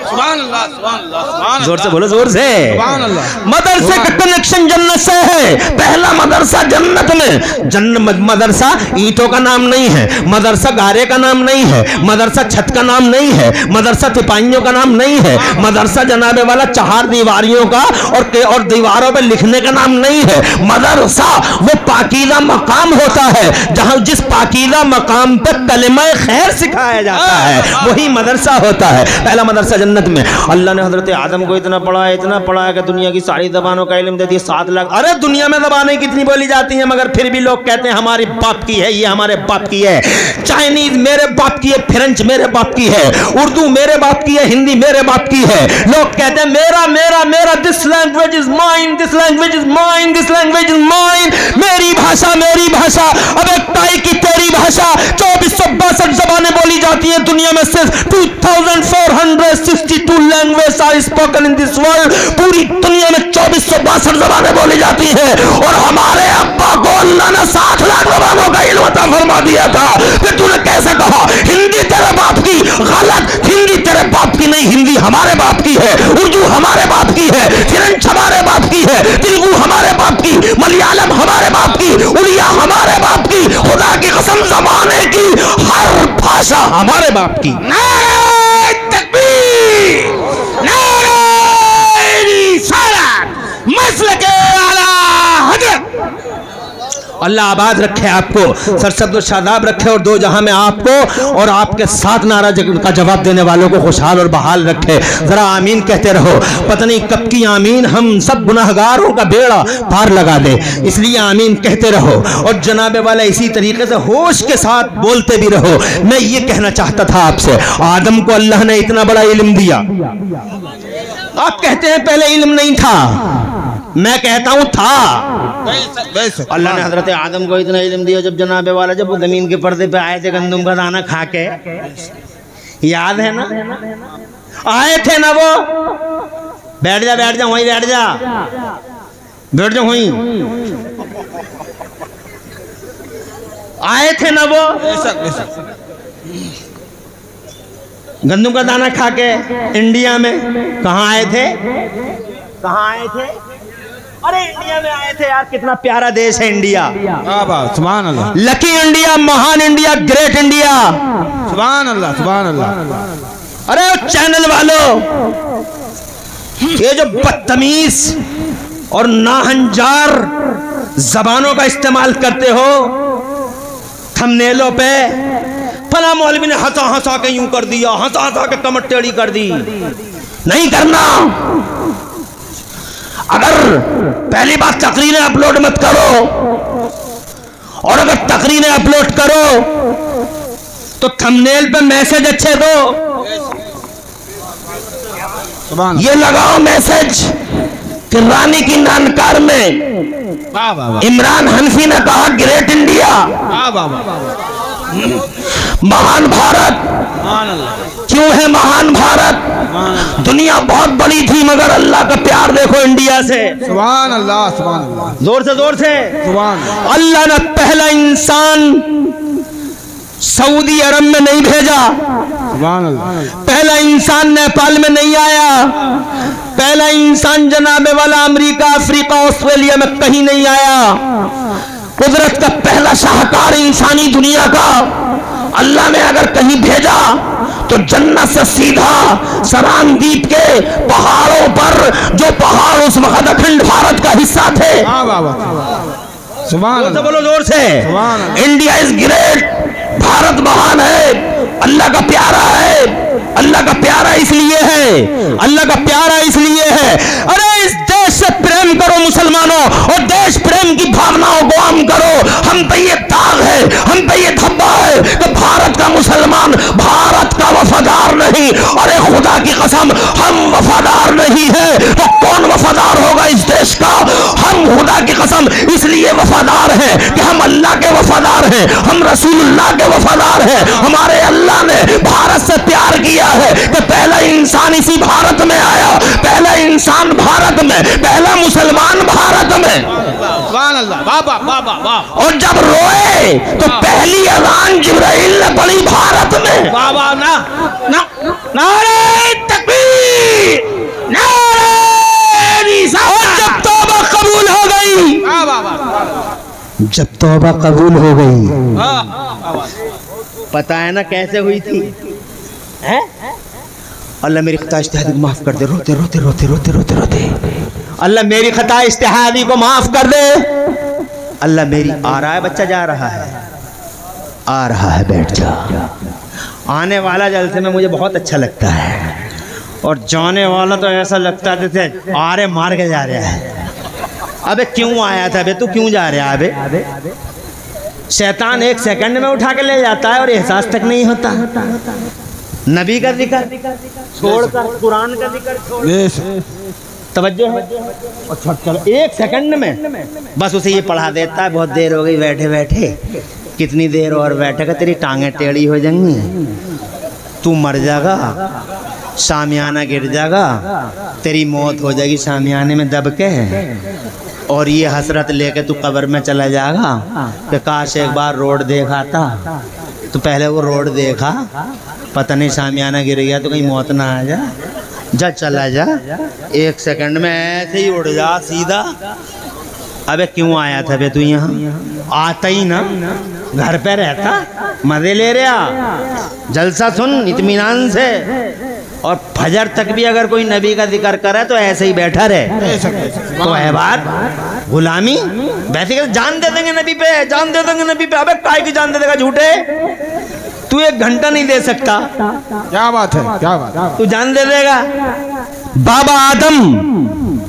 सुभान अल्लाह, सुभान अल्लाह, सुभान अल्लाह। जोर से बोलो, जोर से। सुभान अल्लाह। मदरसे का कनेक्शन जन्नत से है। पहला मदरसा जन्नत में। मदरसा ईंटों का नाम नहीं है, मदरसा गारे का नाम नहीं है, मदरसा छत का नाम नहीं है, मदरसा तिपाहियों का नाम नहीं है, मदरसा जनाबे वाला 4 दीवारियों का और दीवारों पे लिखने का नाम नहीं है। मदरसा वो पाकीज़ा मकाम होता है जहां जिस पाकीज़ा मकाम पर कलिमा खैर सिखाया जाता है, वही मदरसा होता है। पहला मदरसा जन्नत में। अल्लाह ने हजरत आदम को इतना पढ़ाया कि दुनिया की सारी जबानों का इल्म दे दिया। 7 लाख। अरे दुनिया में जबानें कितनी बोली जाती हैं, मगर फिर भी लोग कहते हैं हमारे बाप की है, ये हमारे बाप की है। चाइनीज मेरे बाप की है, फ्रेंच मेरे बाप की है, उर्दू मेरे बाप की है, हिंदी मेरे बाप की है। लोग कहते हैं मेरा मेरा मेरा, this language is mine, this language is mine, this language is mine. मेरी भाषा, मेरी भाषा। अब एक ताई की तेरी भाषा। 2462 जबानें बोली जाती हैं दुनिया में, सिर्फ 2462 language are spoken in this world. पूरी दुनिया में 2462 जबानें बोली जाती हैं। और हमारे अब्बा को अल्लाह ने 7 लाख जबानों का इल्म अता फरमा दिया था। फिर तूने कैसे कहा हिंदी तेरे बाप की? गलत। हिंदी तेरे बाप की नहीं, हिंदी हमारे बाप की है, उर्दू हमारे बाप की है, फ्रेंच हमारे बाप की है, तेलुगु हमारे बाप की, मलयालम हमारे बाप की, उड़िया हमारे बाप की। खुदा की कसम जमाने की हर भाषा हमारे बाप की। अल्लाह आबाद रखे आपको, सरसब्द शादाब रखे और 2 जहां में आपको और आपके साथ नारा का जवाब देने वालों को खुशहाल और बहाल रखे। जरा आमीन कहते रहो। पता नहीं कब की आमीन हम सब गुनाहगारों का बेड़ा पार लगा दे, इसलिए आमीन कहते रहो। और जनाबे वाला इसी तरीके से होश के साथ बोलते भी रहो। मैं ये कहना चाहता था आपसे, आदम को अल्लाह ने इतना बड़ा इल्म दिया। आप कहते हैं पहले इल्म नहीं था, मैं कहता हूं था। अल्लाह ने हजरत आदम को इतना इल्म दिया, जब जनाबे वाला जब वो जमीन के पर्दे पे आए थे गंदुम का दाना खा के, याद है ना? आए थे ना वो? बैठ जा बैठ जा वहीं बैठ जा, बैठ जा वहीं। आए थे ना वो गंदुम का दाना खा के इंडिया में? कहाँ आए थे? कहाँ आए थे? अरे इंडिया में आए थे यार। कितना प्यारा देश है इंडिया। सुभान अल्लाह। लकी इंडिया, महान इंडिया, ग्रेट इंडिया। सुभान अल्लाह, सुभान अल्लाह। अरे चैनल वालों, ये जो बदतमीज और नाहंजार जबानों का इस्तेमाल करते हो थंबनेलों पे, फला मौलवी ने हंसा हंसा के यूं कर दिया, हंसा हंसा के कमर टेढ़ी कर दी। नहीं करना। अगर पहली बात तकरीरें अपलोड मत करो, और अगर तकरीरें अपलोड करो तो थंबनेल पे मैसेज अच्छे दो। ये लगाओ मैसेज कि रानी की नानकार में इमरान हनफी ने कहा ग्रेट इंडिया। महान भारत क्यों है महान भारत? दुनिया बहुत बड़ी थी मगर अल्लाह का प्यार देखो इंडिया से। सुभान अल्लाह, सुभान अल्लाह, जोर से जोर से सुभान। अल्लाह ने पहला इंसान सऊदी अरब में नहीं भेजा, सुभान अल्लाह। पहला इंसान नेपाल में नहीं आया, पहला इंसान जनाबे वाला अमेरिका, अफ्रीका, ऑस्ट्रेलिया में कहीं नहीं आया। कुदरत का पहला शाहकार इंसानी दुनिया का अल्लाह ने अगर कहीं भेजा तो जन्नत से सीधा सरान द्वीप के पहाड़ों पर, जो पहाड़ उस वक्त अखंड भारत का हिस्सा थे। सुभान अल्लाह, बोलो जोर से। इंडिया इज ग्रेट, भारत महान है, अल्लाह का प्यारा है। अल्लाह का प्यारा इसलिए है, अल्लाह का प्यारा इसलिए है। अरे इस देश से प्रेम करो मुसलमानों, और देश प्रेम की भावनाओं को आम करो। हम पे ये दाग है, हम पे ये धब्बा है कि भारत का मुसलमान भारत का वफादार नहीं। अरे खुदा की कसम, हम वफादार नहीं है तो कौन वफादार होगा इस देश का? हम खुदा की कसम इसलिए वफादार हैं कि हम अल्लाह के वफादार हैं, हम रसूलुल्लाह के वफादार हैं। हमारे अल्लाह ने भारत से प्यार किया है कि पहला इंसान इसी भारत में आया, पहला इंसान भारत में, पहला मुसलमान भारत में। सुभान अल्लाह, बाबा बाबा वाह। और जब रोए तो पहली अज़ान जिब्राइल ने पढ़ी भारत में। बाबा ना ना नारे तकबीर, नारे रिसालत। जब तौबा कबूल हो गई, जब तौबा कबूल हो गई, पता है ना कैसे हुई थी? हैं? अल्लाह मेरी खता इज्तिहादी माफ कर दे। रोते रोते रोते रोते रोते रोते अल्लाह मेरी खता इज्तिहादी को माफ कर दे। अल्लाह मेरी आ रहा है, बच्चा जा रहा है, आ रहा है, बैठ जा। आने वाला जलसे में मुझे बहुत अच्छा लगता है, और जाने वाला तो ऐसा लगता है जैसे आरे मार के जा रहा है। अबे क्यों आया था? अबे तू क्यों जा रहा है? अबे शैतान एक सेकंड में उठा के ले जाता है और एहसास तक नहीं होता। नबी का जिक्र छोड़कर, कुरान का जिक्र छोड़, तवज्जो है, और चलो एक सेकंड में बस उसे ये पढ़ा देता है। बहुत देर हो गई बैठे बैठे, कितनी देर और बैठेगा? तेरी टांगें टेढ़ी हो जाएंगी, तू मर जाएगा, शामियाना गिर जाएगा, तेरी मौत हो जाएगी शामियाने में दब के, और ये हसरत लेके तू कब्र में चला जाएगा कि काश एक बार रोड देखा था। तो पहले वो रोड देखा, पता नहीं शामियाना गिर गया तो कहीं मौत ना आ जा। जा चला जा, एक सेकंड में ऐसे ही उड़ जा सीधा। अबे क्यों आया था बे तू यहाँ? आता ही ना, घर पे रहता, मजे ले रहा, जलसा सुन इत्मीनान से, और फजर तक भी अगर कोई नबी का जिक्र करे तो ऐसे ही बैठा रहे। तो है बात गुलामी? वैसे जान दे देंगे नबी पे, जान दे देंगे नबी पे। अबे काय की जान दे देगा झूठे? तू एक घंटा नहीं दे सकता। क्या बात है, क्या बात? तू जान दे देगा। बाबा आदम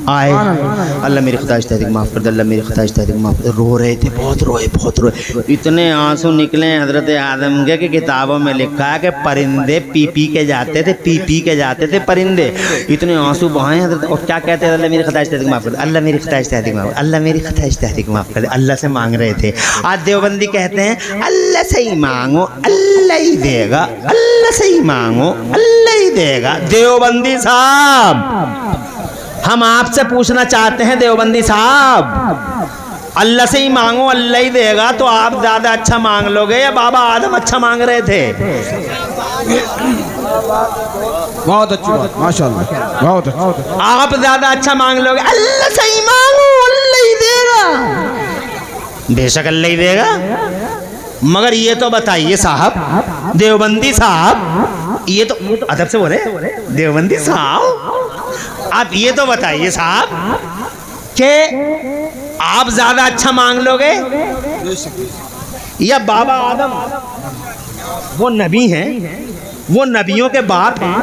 आए, अल्लाह मेरी खुदा इज्तिहादी को माफ़ कर दे, अल्लाह मेरी खुदा इज्तिहादी को माफ़ कर दे। रो रहे थे, बहुत रोए, बहुत रोए। इतने आंसू निकले हज़रत आदम के कि किताबों में लिखा है कि परिंदे पी पी के जाते थे, पी पी के जाते थे परिंदे। इतने आंसू बहाए हज़रत, और क्या कहते हैं? अल्लाह मेरी खुदा इज्तिहादी को माफ़ कर दे, अल्लाह मेरी खुदा इज्तिहादी को माफ़, अल्लाह मेरी खुदा इज्तिहादी को माफ़ कर दे। अल्लाह से मांग रहे थे। आज देवबंदी कहते हैं अल्लाह से ही मांगो, अल्लाह ही देगा, अल्लाह से ही मांगो, अल्लाह ही देगा। देवबंदी साहब, हम आपसे पूछना चाहते हैं देवबंदी साहब, अल्लाह से ही मांगो अल्लाह ही देगा, तो आप ज्यादा अच्छा मांग लोगे या बाबा आदम अच्छा मांग रहे थे? बहुत अच्छी बात, माशाअल्लाह, बहुत अच्छा। आप ज्यादा अच्छा मांग लोगे, अल्लाह से ही मांगो अल्लाह ही देगा। बेशक अल्लाह ही देगा, मगर ये तो बताइए साहब, देवबंदी साहब, ये तो अदब से बोले, देवबंदी साहब आप ये तो बताइए साहब कि आप ज्यादा अच्छा मांग लोगे या बाबा आदम वो नबी हैं, वो नबियों के बाप हैं,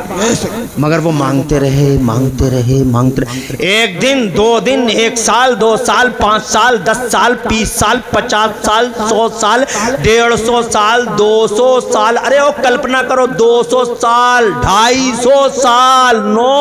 मगर वो मांगते रहे मांगते रहे मांगते रहे। एक दिन, 2 दिन, 1 साल, 2 साल, 5 साल, 10 साल, 20 साल, 50 साल, 100 साल, 150 साल, 200 साल, अरे वो कल्पना करो 200 साल, 250 साल, no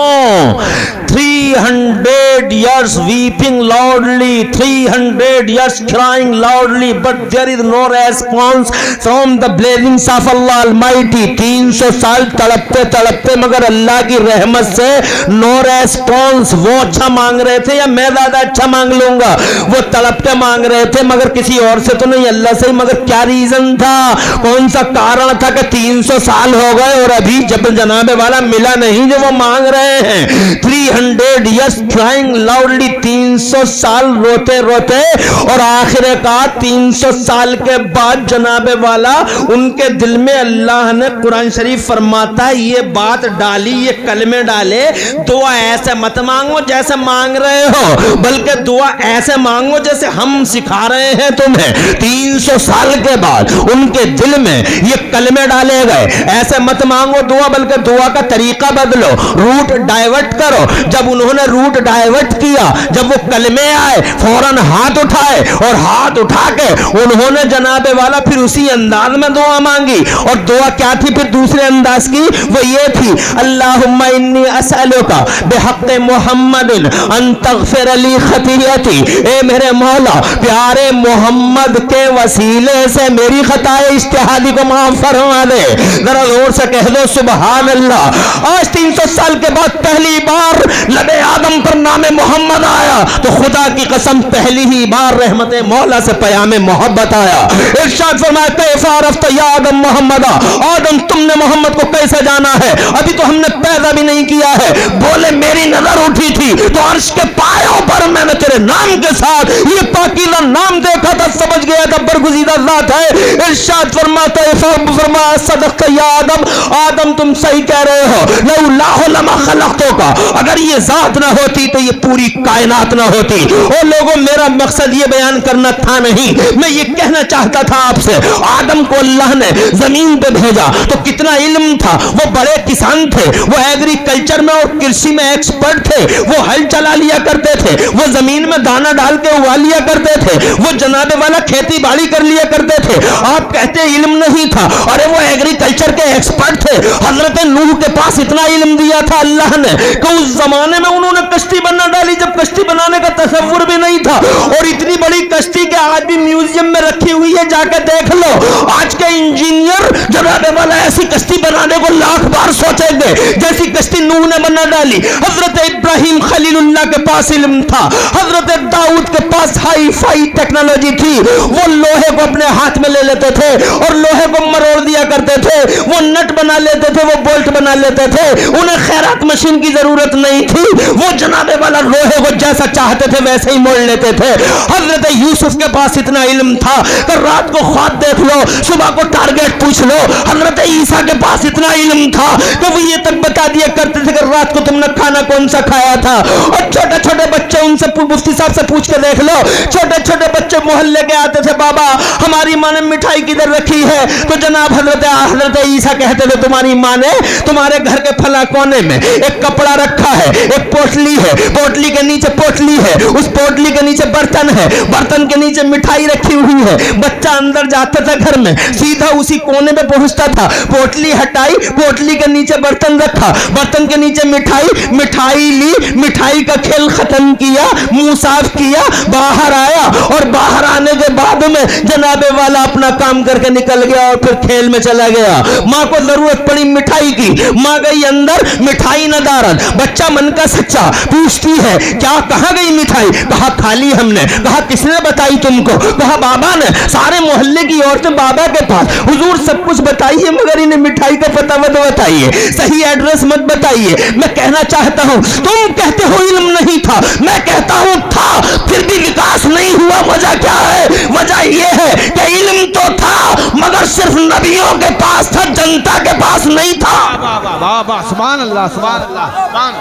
300 years weeping loudly, 300 years crying loudly, but there is no response from the blessings of Allah Almighty। 300 साल तड़पते तड़पते मगर अल्लाह की रहमत से नो रेस्पॉन्स। वो अच्छा मांग रहे थे या मैं ज्यादा अच्छा मांग लूंगा? वो तड़पते मांग रहे थे मगर किसी और से तो नहीं, अल्लाह से। मगर क्या रीजन था, कौन सा कारण था कि 300 साल हो गए और अभी जब जनाबे वाला मिला नहीं जो वो मांग रहे हैं। 300 years crying loudly, 300 साल रोते रोते, और आखिरकार 300 साल के बाद जनाबे वाला उनके दिल में अल्लाह ने कुरान शरीफ फरमाता है ये बात डाली, ये कलमे डाले, दुआ ऐसे मत मांगो जैसे मांग रहे हो, बल्कि दुआ ऐसे मांगो जैसे हम सिखा रहे हैं तुम्हें। 300 साल के बाद उनके दिल में ये कलमे डाले गए। ऐसे मत मांगो दुआ, बल्कि दुआ का तरीका बदलो, रूट डाइवर्ट करो। जब उन्होंने रूट डाइवर्ट किया, जब वो कलमे आए, फौरन हाथ उठाए और हाथ उठा के उन्होंने जनाबे वाला फिर उसी अंदाज में दुआ मांगी। और दुआ क्या थी फिर दूसरे अंदाज की? वो ये थी, अल्लाहुम्मा इन्नी असअलुका बिहक़्क़ि मुहम्मदिन अन तग़फ़िर ली ख़तीयती। ए मेरे मौला, प्यारे मोहम्मद के वसीले से मेरी खताए इज्तिहादी को माफ फरमा दे। जरा जोर से कह दो सुबहान अल्लाह। आज 300 साल के बाद पहली बार लबे आदम पर नामे मोहम्मद आया तो खुदा की कसम पहली ही बार रहमत मौला से पयामे मोहब्बत आया। इरशाद फरमाया, कैफ़ा अरफ़्ता या आदम मोहम्मदा, आदम तुमने मोहम्मद को कैसे जाना है? अभी तो हमने पैदा भी नहीं किया है। बोले मेरी नजर उठी थी तो अर्श के पायों पर मैंने तेरे नाम के साथ ये पाकीज़ा नाम देखा था, समझ गया था बरगुज़ीदा ज़ात है। इरशाद फरमाता है, फरमाया सदक़्ता या आदम, आदम तुम सही कह रहे हो। लौलाहु लमा खलक़तुका, अगर ये ज़ात ना होती तो ये पूरी कायनात ना होती। और लोगों, मेरा मकसद ये बयान करना था नहीं, मैं ये कहना चाहता था आपसे, आदम को अल्लाह ने जमीन पे भेजा तो कितना इल्म था। वो बड़े किसान थे, वो एग्रीकल्चर में और कृषि में एक्सपर्ट थे, वो हल चला लिया करते थे, वो जमीन में दाना डाल के उगा लिया करते थे, वो जनाबे वाला खेती बाड़ी कर लिया करते थे। आप कहते इल्म नहीं था, अरे वो एग्रीकल्चर के एक्सपर्ट थे। हजरत नूह के पास इतना इल्म दिया था अल्लाह ने कि उस जमाने में उन्होंने कश्ती बना डाली जब कश्ती बनाने का तसव्वुर भी नहीं था। और इतनी बड़ी कश्ती के आज भी म्यूजियम में रखी हुई है, जाके देख लो। आज के इंजीनियर जनाबे वाला ऐसी कश्ती बनाने को लाख बार सोचेंगे जैसी कश्ती नूह ने बना डाली। हजरत इब्राहिम खलीलुल्लाह के पास इल्म था, हजरत दाऊद के पास हाई फाई टेक्नोलॉजी थी। वो लोहे को अपने हाथ में ले लेते थे और लोहे को मरोड़ दिया करते थे, वो नट बना लेते थे, वो बोल्ट बना लेते थे। उन्हें खैरात मशीन की जरूरत नहीं थी, वो जनाबे वाला लोहे को जैसा चाहते थे वैसे ही मोड़ लेते थे। हजरत यूसुफ के पास इतना इल्म था कि रात को ख्वाब देख लो, सुबह को टारगेट पूछ लो। हजरत ईसा के पास इतना इल्म था कि वो ये तक बता दिया करते थे कि रात को तुमने खाना कौन सा खाया था। और छोटे छोटे बच्चे, उनसे मुफ्ती साहब से पूछ के देख लो, छोटे छोटे बच्चे मोहल्ले के आते थे, बाबा हमारी माँ ने मिठाई किधर रखी है? तो जनाब हजरत ईसा कहते थे तुम्हारी माँ ने तुम्हारे घर के फला कोने में एक कपड़ा रखा है, एक पोटली है, पोटली के नीचे पोटली है, उस पोटली के नीचे बर्तन है, बर्तन के नीचे मिठाई रखी हुई है। बच्चा अंदर जाता था घर में, सीधा उसी कोने पे पहुंचता था, पोटली हटाई, पोटली के नीचे बर्तन रखा, बर्तन के नीचे मिठाई, मिठाई ली, मिठाई का खेल खत्म किया, मुंह साफ किया, बाहर आया और बाहर आने के बाद में जनाबे वाला अपना काम करके निकल गया और फिर खेल में चला गया। माँ को जरूरत पड़ी मिठाई की, माँ गई अंदर, मिठाई न दारद। बच्चा मन का सच्चा पूछती है क्या, कहाँ गई मिठाई? कहा खाली हमने। कहा किसने बताई तुमको? कहा बाबा ने। सारे मोहल्ले की औरतें बाबा के पास, हुजूर सब कुछ बताइए मगर इन्हें मिठाई का पता मत बताइए, सही एड्रेस मत बताइए। मैं कहना चाहता हूं, तुम कहते हो इल्म नहीं था, मैं कहता हूं था, फिर भी विकास नहीं हुआ। वजह क्या है? वजह यह है कि इल्म तो था मगर सिर्फ नबियों के पास था, जनता के पास नहीं था। वाह वाह, सुभान अल्लाह, सुभान अल्लाह, सुभान।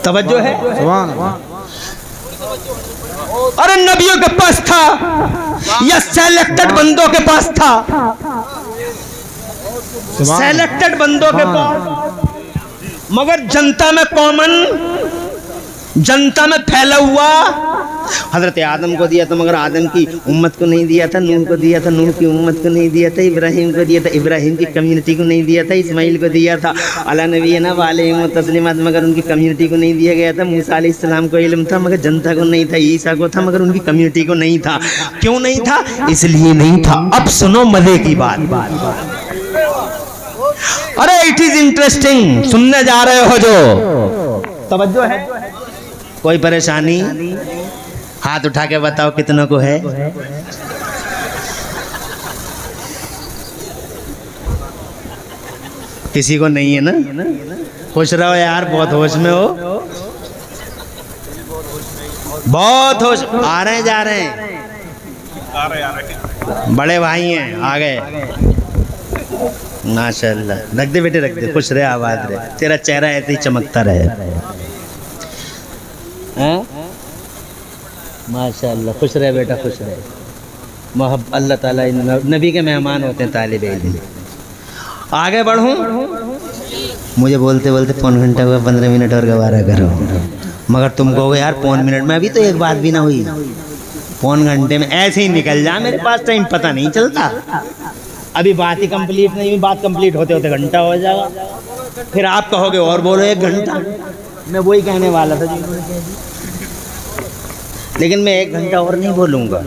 तवज्जो है? सुभान। अरे नबियों के पास था या सेलेक्टेड बंदों के पास था? सेलेक्टेड बंदों के पास, मगर जनता में कॉमन, जनता में फैला हुआ। हजरत आदम को दिया था मगर आदम की उम्मत को नहीं दिया था, नूह को दिया था, नूह की उम्मत को नहीं दिया था, इब्राहिम को दिया था, इब्राहिम की कम्युनिटी को नहीं दिया था, इस्माइल को दिया था अला नबी ना वाले तस्लीमात, मगर उनकी कम्युनिटी को नहीं दिया गया था। मूसा अलैहिस्सलाम को इल्म था मगर जनता को नहीं था, ईसा को था मगर उनकी कम्युनिटी को नहीं था। क्यों नहीं था? इसलिए नहीं था। अब सुनो मजे की बात। अरे इट इज इंटरेस्टिंग, सुनने जा रहे हो जो, तवज्जो है? कोई परेशानी? हाथ उठा के बताओ कितनों को है? किसी को नहीं है ना? खुश रहो यार, बहुत होश में हो, बहुत होश। आ रहे हैं जा रहे हैं, बड़े भाई हैं आ गए। माशाल्लाह, रख दे बेटे रख दे, खुश रहे, आबाद रहे, तेरा चेहरा ऐसे ही चमकता रहे। माशाल्लाह, खुश रहे बेटा, खुश रहे। अल्लाह ताला नबी के मेहमान होते हैं तालिब इल्म। आगे बढ़ूं? मुझे बोलते बोलते पौन घंटा हुआ, 15 मिनट और गवारा करो, मगर तुम कहोगे यार 5 मिनट में अभी तो एक बात भी ना हुई। पौन घंटे में ऐसे ही निकल जा, मेरे पास टाइम पता नहीं चलता। अभी बात ही कंप्लीट नहीं हुई, बात कंप्लीट होते होते घंटा हो जाएगा, फिर आप कहोगे और बोलो 1 घंटा। मैं वही कहने वाला था लेकिन मैं 1 घंटा और नहीं बोलूँगा।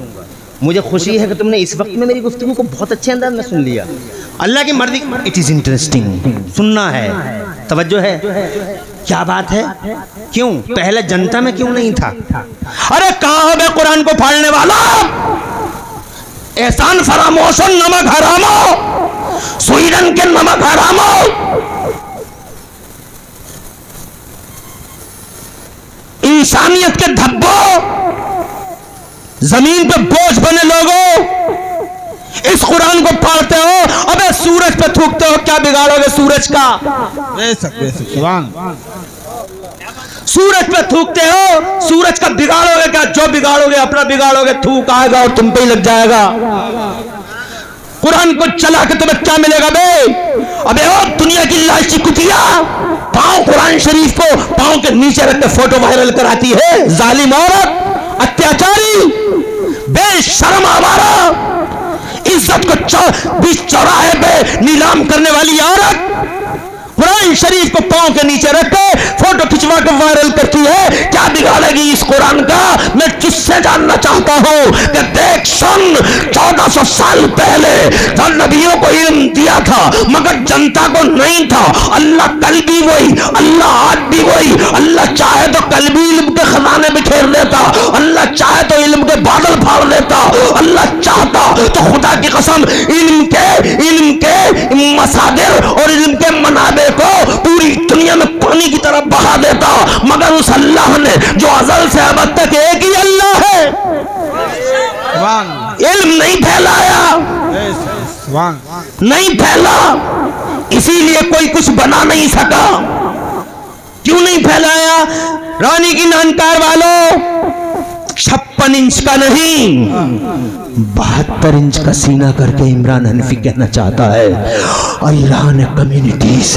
मुझे खुशी है कि तुमने इस वक्त में मेरी गुफ्तगू को बहुत अच्छे अंदाज में सुन लिया। अल्लाह की मर्जी, इट इज़ इंटरेस्टिंग, सुनना है, तवज्जो है। क्या बात है? क्यों पहले जनता में क्यों नहीं था? अरे कहाँ हो बे कुरान को फाड़ने वाला? एहसान फरामोश, नमक हरामो, स्वीडन के नमक हरामो। इंसानियत के धब्बो, जमीन पे बोझ बने लोगों, इस कुरान को फाड़ते हो। अबे सूरज पे थूकते हो, क्या बिगाड़ोगे सूरज का? सूरज पे थूकते हो, सूरज का बिगाड़ोगे क्या? जो बिगाड़ोगे अपना बिगाड़ोगे, थूक आएगा और तुम पे ही लग जाएगा। कुरान को चला के तुम्हें क्या मिलेगा बे? अबे ओ दुनिया की लालची कुतिया, पांव कुरान शरीफ को पांव के नीचे रख के फोटो वायरल कराती है। जालिम औरत, अत्याचारी, बेशर्म आवारा, इज्जत को बीच चौराहे पे नीलाम करने वाली औरत कुरान शरीफ को पांव के नीचे रख के फोटो खिंचवा के वायरल करती है। क्या बिगाड़ेगी इस कुरान का? मैं तुझसे जानना चाहता हूं कि देख सुन, 1400 साल पहले जब नबियों को इल्म दिया था मगर जनता को नहीं था। अल्लाह कल भी वही, अल्लाह आज भी वही। अल्लाह चाहे तो कल भी इल्म के खजाने बिखेर देता, अल्लाह चाहे तो इल्म के बादल फाड़ देता, अल्लाह चाहता तो खुदा की कसम इल्म के मसादिर और इल्म के मनाबे को पूरी दुनिया में पानी की तरह बहा देता। मगर उस अल्लाह ने जो अज़ल से अब तक एक ही अल्लाह है, इल्म नहीं फैलाया, नहीं फैला, इसीलिए कोई कुछ बना नहीं सका। क्यों नहीं फैलाया? रानी की नानकार वालों, 56 इंच का नहीं 72 इंच का सीना करके इमरान हनफी कहना चाहता है अल्लाह ने कम्युनिटीज,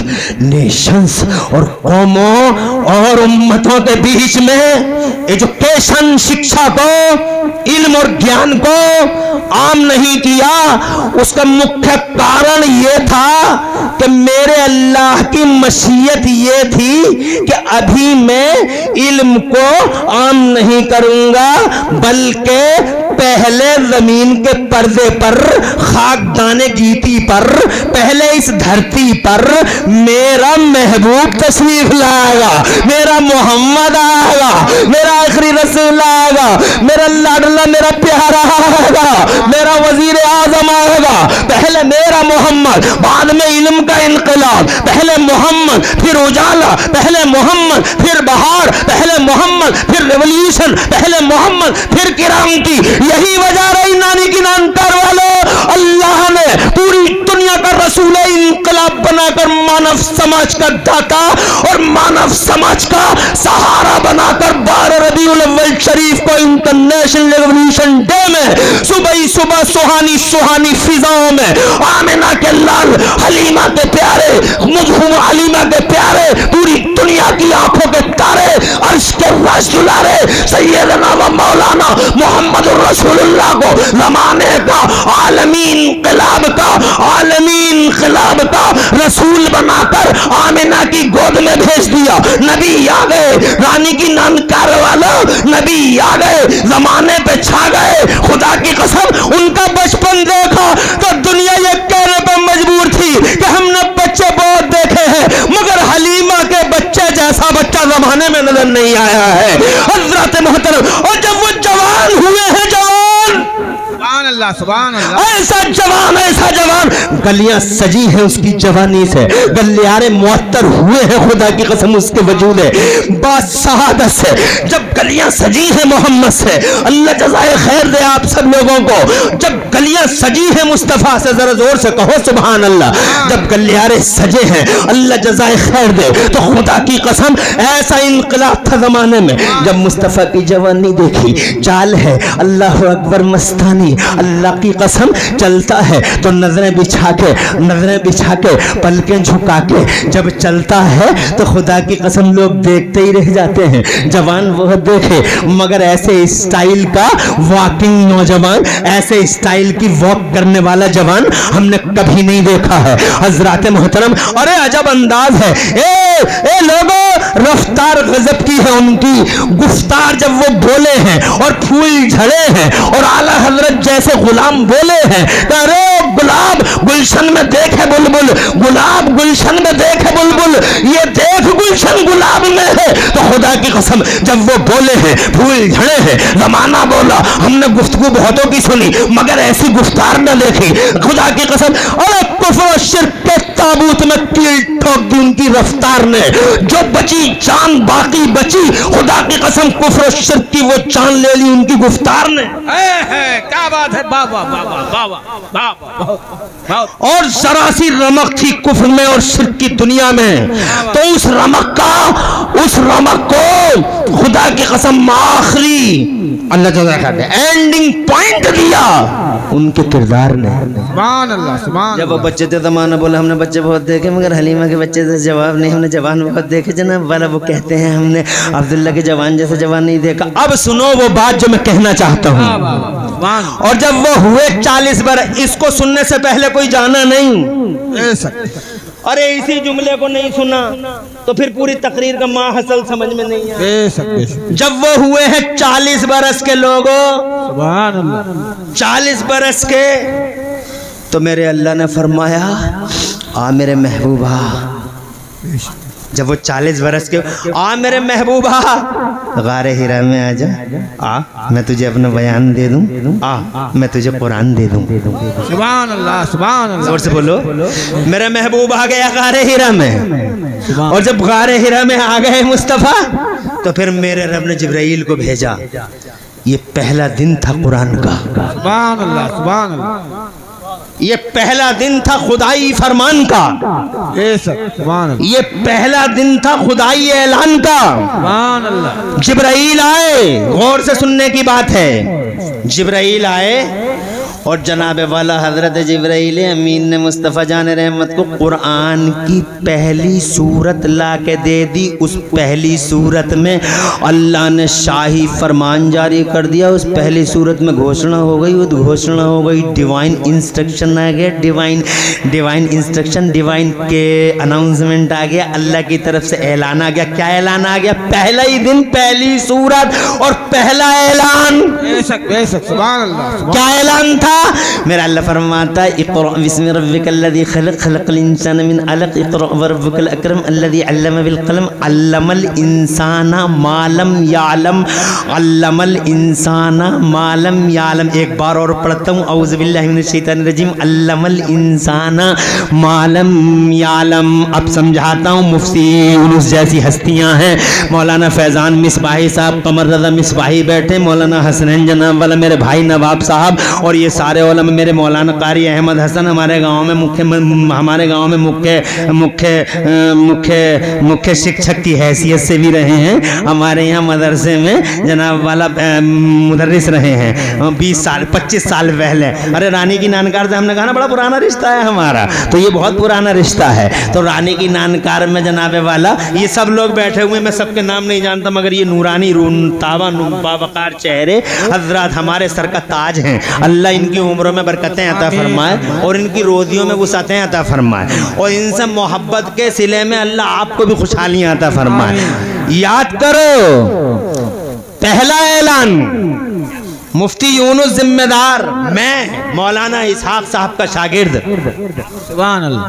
नेशंस और कौमों और उम्मतों के बीच में एजुकेशन, शिक्षा को, इल्म और ज्ञान को आम नहीं किया। उसका मुख्य कारण यह था कि मेरे अल्लाह की मशीयत ये थी कि अभी मैं इल्म को आम नहीं करूंगा, बल्कि पहले जमीन के पर्दे पर, खाकदाने गीती पर, पहले इस धरती पर मेरा महबूब तशरीफ लाएगा, मेरा मोहम्मद आएगा, मेरा आखिरी रसूल आएगा, मेरा लाडला, मेरा प्यारा आएगा, मेरा वजीर आजम आएगा। पहले मेरा मोहम्मद, बाद में इल्म का इनकलाब। पहले मोहम्मद फिर उजाला, पहले मोहम्मद फिर बहार, पहले मोहम्मद फिर रेवोल्यूशन, पहले मोहम्मद फिर क्रांति। यही वजह रही नानी की नानकार वालों, अल्लाह ने पूरी दुनिया का रसूल इनकलाब बनाकर मानव समाज का दाता और मानव समाज का सहारा बनाकर 12 रबीउल अव्वल शरीफ को इंटरनेशनल रेवोल्यूशन डे में सुबह ही सुबह सुहानी सुहानी फिजाओं में आमिना के लाल, हलीमा के प्यारे, मजहूम हलीमा के प्यारे, पूरी दुनिया की आंखों के तारे, अर्श के राज दुलारे सैयदना व मौलाना मोहम्मद रसूलुल्लाह को जमाने का आलमी इनकलाब का रसूल बनाकर आमिना की गोद में भेज दिया। नबी आ गए, रानी की नानकार वाला नबी आ गए, जमाने पे छा गए। खुदा की कसम उनका बचपन देखा तो दुनिया ये कहने पर मजबूर थी कि हमने बच्चे बहुत देखे हैं मगर हलीमा के बच्चे जैसा बच्चा जमाने में नजर नहीं आया है हजरत मोहतरम। और जब वो जवान हुए हैं, सुभान अल्लाह, ऐसा जवान गलियां सजी है उसकी जवानी से, गलियारे मुअत्तर हुए हैं खुदा की कसम उसके वजूद है बाशहादत से। जब गलियां सजी है मोहम्मद से, अल्लाह जज़ाए खैर दे आप सब लोगों को। जब गलियां सजी है मुस्तफा से, जरा जोर से कहो सुभान अल्लाह। जब गलियारे सजे हैं, अल्लाह जज़ाए खैर दे, तो खुदा की कसम ऐसा इनकलाब था जमाने में। जब मुस्तफा की जवानी देखी, चाल है अल्लाह अकबर मस्तानी, अल्लाह की कसम चलता है तो नजरें बिछा के पलकें झुका के जब चलता है तो खुदा की कसम लोग देखते ही रह जाते हैं। जवान वह देखे मगर ऐसे स्टाइल का वॉकिंग नौजवान, ऐसे स्टाइल की वॉक करने वाला जवान हमने कभी नहीं देखा है हजरात मोहतरम। अरे अजब अंदाज है, ए लोगों, रफ्तार गजब की है उनकी, गुफ्तार जब वो बोले हैं और फूल झड़े हैं और आला हजरत जैसे गुलाम बोले हैं, अरे गुलाब गुलशन में देखे बुलबुल, गुलाब गुलशन में देखे बुलबुल, ये देख गुलशन गुलाब में है। तो खुदा की कसम जब वो बोले हैं, फूल झड़े हैं, जमाना बोला, हमने गुफ्तगू बहुतों की सुनी मगर ऐसी गुफ्तार न देखी खुदा की कसम। अरे कुफ्र और शिर्क के ताबूत में कील ठोक दी उनकी रफ्तार ने, जो बची जान बाकी बची, खुदा की कसम कुफ्र और शिर्क की वो जान ले ली उनकी गुफ्तार ने। क्या बात है, और जरा सी रमक थी कुफ्र में और शिर्क की दुनिया में, तो उस रमक को खुदा की कसम आखिरी अल्लाह ताला कहते एंडिंग पॉइंट दिया उनके किरदार ने। सुभान अल्लाह। जब वो बच्चे थे जमाना बोला हमने बच्चे बहुत देखे मगर हलीमा के बच्चे से जवाब नहीं, हमने जवान बहुत देखे जनाब वाला। वो कहते हैं हमने अब्दुल्ला के जवान जैसे जवान नहीं देखा। अब सुनो वो बात जो मैं कहना चाहता हूँ। और जब वो हुए 40 बरस, इसको सुनने से पहले कोई जाना नहीं, अरे इसी जुमले को नहीं सुना तो फिर पूरी तकरीर का माहसल समझ में नहीं आया। जब वो हुए हैं 40 बरस के लोगों, 40 बरस के, तो मेरे अल्लाह ने फरमाया आ मेरे महबूबा। जब वो 40 बरस के, आ मेरे महबूबा गारे हिरा में आ जा, आ मैं तुझे अपना बयान दे दूं, आ मैं तुझे कुरान दे दूं। सुभान अल्लाह, सुभान अल्लाह। जोर से बोलो, मेरा महबूब आ गया गारे हिरा में। और जब गारे हिरा में आ गए मुस्तफा तो फिर मेरे रब ने जिब्राइल को भेजा। ये पहला दिन था कुरान का। सुभान अल्लाह, सुभान अल्लाह। ये पहला दिन था खुदाई फरमान का। ये पहला दिन था खुदाई ऐलान का। सुभान अल्लाह। जिब्राइल आए, गौर से सुनने की बात है। जिब्राइल आए और जनाब वाला हजरत जिब्राइल अमीन ने मुस्तफ़ा जान रहमत को कुरान की पहली सूरत ला के दे दी। उस पहली सूरत में अल्लाह ने शाही फरमान जारी कर दिया। उस पहली सूरत में घोषणा हो गई, उद्घोषणा हो गई, डिवाइन इंस्ट्रक्शन आ गया, डिवाइन इंस्ट्रक्शन, डिवाइन के अनाउंसमेंट आ गया, अल्लाह की तरफ से ऐलान आ गया। क्या ऐलान आ गया? पहला ही दिन पहली सूरत और पहला ऐलान। सुभान अल्लाह। क्या ऐलान था? मेरा अल्लाह फरमाता इक़रा बिस्मि रब्बिकल्लज़ी खलक़ खलक़ल इंसान मिन अलक़ इक़रा व रब्बुकल अकरम अल्लज़ी अल्लम बिल क़लम अल्लमल इंसाना मा लम यअलम अल्लमल इंसाना मा लम यअलम। एक बार और पढ़ता हूँ, औज़ु बिल्लाहि मिनश शैतानिर रजीम, अल्लमल इंसाना मा लम यअलम। अब समझाता हूँ, मुफ्ती यूनुस जैसी हस्तियाँ हैं, मौलाना फैज़ान मिसबाही साहब, कमर रज़ा मिसबाही बैठे, मौलाना हसनैन जनाब वाला मेरे भाई नवाब साहब, और ये सारे उलमा, मेरे मौलाना कारी अहमद हसन हमारे गांव में मुख्य शिक्षक की हैसियत से भी रहे हैं। हमारे यहाँ मदरसे में जनाब वाला मुदर्रिस रहे हैं 20 साल 25 साल पहले। अरे रानी की नानकार से हमने कहा ना बड़ा पुराना रिश्ता है हमारा, तो ये बहुत पुराना रिश्ता है। तो रानी की नानकार में जनाब वाला ये सब लोग बैठे हुए, मैं सबके नाम नहीं जानता, मगर ये नूरानी तावा बावकार चेहरे हजरत हमारे सर का ताज हैं। अल्लाह इनकी उम्रों में बरकतें अता फरमाए और इनकी रोजियों में वुसअतें अता फरमाए और इनसे मोहब्बत के सिले में अल्लाह आपको भी खुशहालियां अता फरमाए। याद करो पहला ऐलान, मुफ्ती यूनुस जिम्मेदार, मैं मौलाना इसहाक साहब का शागिर्द, सुभान अल्लाह,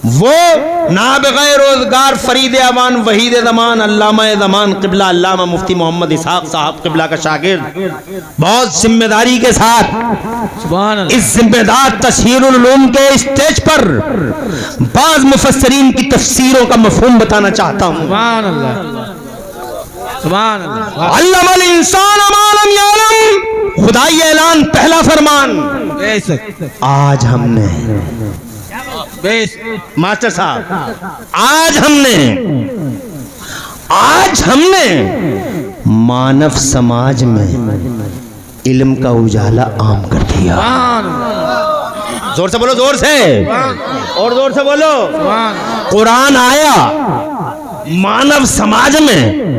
वो नाबिग़े रोजगार फरीद अवान वहीद ज़मान अल्लामा ज़मान क़िबला अल्लामा मुफ्ती मोहम्मद इसहाक साहब क़िबला का शागिर्द, बहुत जिम्मेदारी के साथ सुभान अल्लाह, इस जिम्मेदार तशहीरुल उलूम के स्टेज पर बाज़ मुफस्सिरीन की तफसीरों का मफ़हूम बताना चाहता हूँ। सुभान अल्लाह, सुभान अल्लाह, अल्लमल इंसान मा लम यअलम, खुदाई ऐलान, पहला फरमान। आज हमने मास्टर साहब, आज हमने मानव समाज में इल्म का उजाला आम कर दिया। जोर से बोलो, जोर से और जोर से बोलो। कुरान आया, मानव समाज में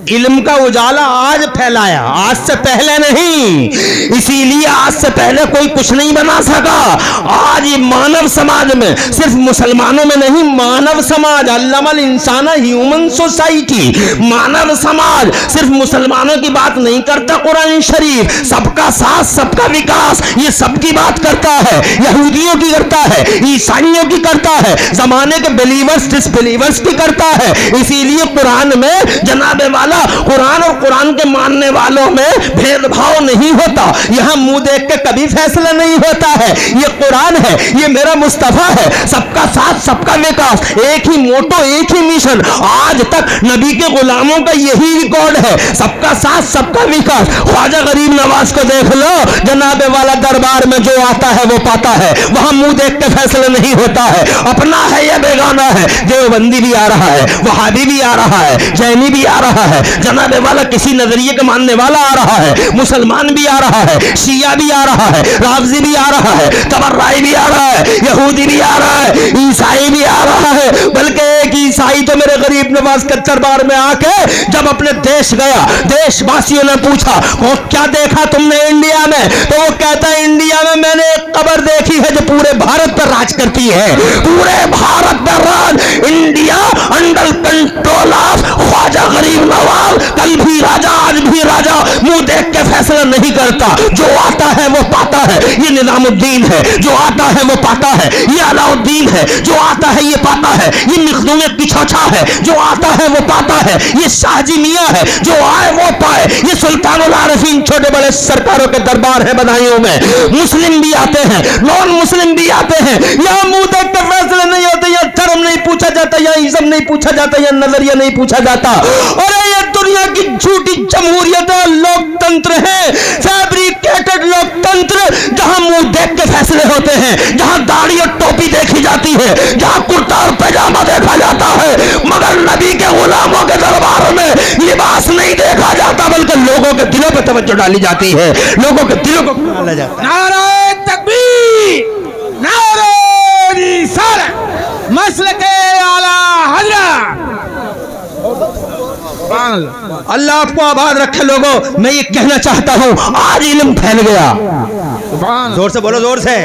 इल्म का उजाला आज फैलाया, आज से पहले नहीं। इसीलिए आज से पहले कोई कुछ नहीं बना सका। आज ये मानव समाज में, सिर्फ मुसलमानों में नहीं, मानव समाज, अल्लमल इंसान ह्यूमन सोसाइटी, मानव समाज, सिर्फ मुसलमानों की बात नहीं करता कुरान शरीफ, सबका साथ सबका विकास, ये सबकी बात करता है। यहूदियों की करता है, ईसाइयों की करता है, जमाने के बिलीवर्स डिसबिलीवर्स की करता है। इसीलिए कुरान में जनाब वाला, कुरान और कुरान के मानने वालों में भेदभाव नहीं होता। यहां मुंह देख के कभी फैसला नहीं होता है। ये कुरान है, ये मेरा मुस्तफा है, सबका साथ सबका विकास, एक ही मोटो, एक ही मिशन। आज तक नबी के गुलामों का यही रिकॉर्ड है, सबका साथ सबका विकास। ख्वाजा गरीब नवाज को देख लो, जनाबे वाला दरबार में जो आता है वो पाता है, वहां मुंह देख के फैसला नहीं होता है। अपना है या बेगाना है, देवबंदी भी आ रहा है, वहाबी भी आ रहा है, जैनी भी आ रहा है, जनाबे वाला किसी नजरिए के मानने वाला आ रहा है, मुसलमान भी आ रहा है, शिया भी आ रहा है, राफजी भी आ रहा है, तबर्राई भी आ रहा है, यहूदी भी आ रहा है, ईसाई भी आ रहा है। बल्कि एक ईसाई तो मेरे गरीब नवाज के दरबार में आके जब अपने देश गया, देशवासियों ने पूछा वो क्या देखा तुमने इंडिया में, तो वो कहता है इंडिया में मैंने एक कब्र देखी है जो पूरे भारत पर राज करती है, पूरे भारत पर राज, India under control of Khwaja Garib Nawaz, कल भी राजा आज भी राजा, मुंह देख के फैसला नहीं करता, जो आता है वो पाता है, ये निजामुद्दीन है, जो आता है वो पाता है, ये अलाउद्दीन है, जो आता है ये पाता है, ये मखदूम पिछोछा है, जो आता है वो पाता है, ये शाहजी मियां है, जो आए वो पाए, ये सुल्तानुल आरिफीन, छोटे बड़े सरकारों के दरबार है बधाइयों में। मुस्लिम भी आते हैं, नॉन मुस्लिम भी आते हैं, यहाँ मुंह देख के फैसले नहीं होते, यहाँ धर्म नहीं पूछा जाता, यहाँ इज्म नहीं पूछा जाता, यहाँ नजरिया नहीं पूछा जाता। और ये दुनिया की झूठी जमहूरियत है, लोकतंत्र है, फैब्रिकेटेड लोकतंत्र, जहां मुंह देख के फैसले होते हैं, जहां दाढ़ी और टोपी देखी जाती है, जहां कुर्ता और पैजामा देखा जाता है, मगर नबी के गुलामों के दरबार में लिबास नहीं देखा जाता, बल्कि लोगों के दिलों पर तवज्जो डाली जाती है, लोगों के दिलों को डाला जाता है। नारे तकबीर, नारे रिसालत, मसलके आला हजरत। अल्लाह आपको आबाद रखे। लोगों, मैं ये कहना चाहता हूँ, आज इल्म फैल गया, जोर से बोलो, जोर से।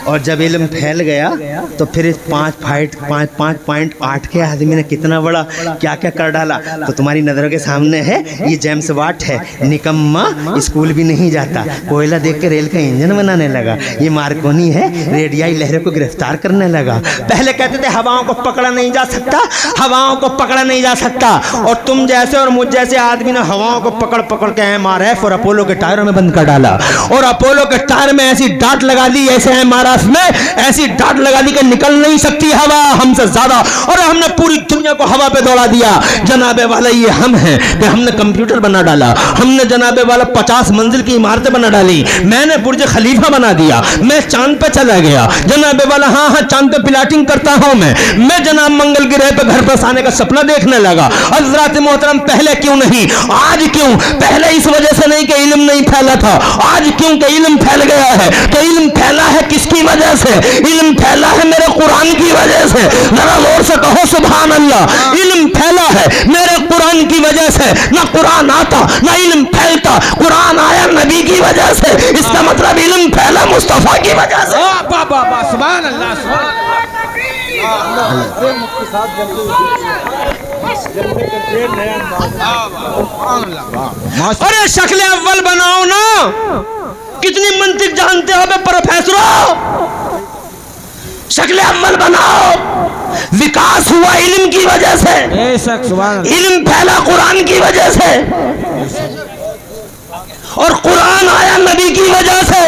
और जब इल्म फैल गया तो फिर इस 5.8 के आदमी ने कितना बड़ा क्या क्या कर डाला। तो तुम्हारी नज़रों के सामने है, ये जेम्स वाट है, निकम्मा, स्कूल भी नहीं जाता, कोयला देख के रेल का इंजन बनाने लगा। ये मार्कोनी है, रेडियाई लहरों को गिरफ्तार करने लगा। पहले कहते थे हवाओं को पकड़ा नहीं जा सकता, हवाओं को पकड़ा नहीं जा सकता, और तुम जैसे और मुझ जैसे आदमी ने हवाओं को पकड़ पकड़ के MRF और अपोलो के टायरों में बंद कर डाला, और अपोलो के टायर में ऐसी डांट लगा दी, ऐसे MRF खिलाफ में ऐसी डांट लगा दी कि निकल नहीं सकती हवा हमसे ज्यादा, और हमने पूरी दुनिया को हवा पे दौड़ा दिया। जनाबे वाला ये हम हैं कि हमने कंप्यूटर बना डाला, हमने जनाबे वाला 50 मंजिल की इमारतें बना डाली, मैंने बुर्ज खलीफा बना दिया, मैं चांद पे चला गया जनाबे वाला, हाँ हाँ चांद पे प्लाटिंग करता हूं मैं जनाब मंगल ग्रह पे घर पर आने का सपना देखने लगा। हज़रात मोहतरम पहले क्यों नहीं, आज क्यों? पहले इस वजह से नहीं कि इल्म नहीं फैला था, आज क्यों कि इल्म फैल गया है। तो इल्म फैला है किसकी वजह से? इल्म फैला है मेरे कुरान की वजह से। जरा जोर से कहो सुभान अल्लाह। इल्म फैला है मेरे कुरान की वजह से, ना कुरान आता ना इल्म फैलता, कुरान आया नबी की वजह से, इसका मतलब इल्म फैला मुस्तफा की वजह से। सुभान अल्लाह, सुभान अरे शक्ल अव्वल बनाओ ना, कितनी मंतिक जानते हो बे प्रोफेसरों, शक्ल अव्वल बनाओ। विकास हुआ इल्म की वजह से, इल्म फैला कुरान की वजह से, और कुरान आया नबी की वजह से।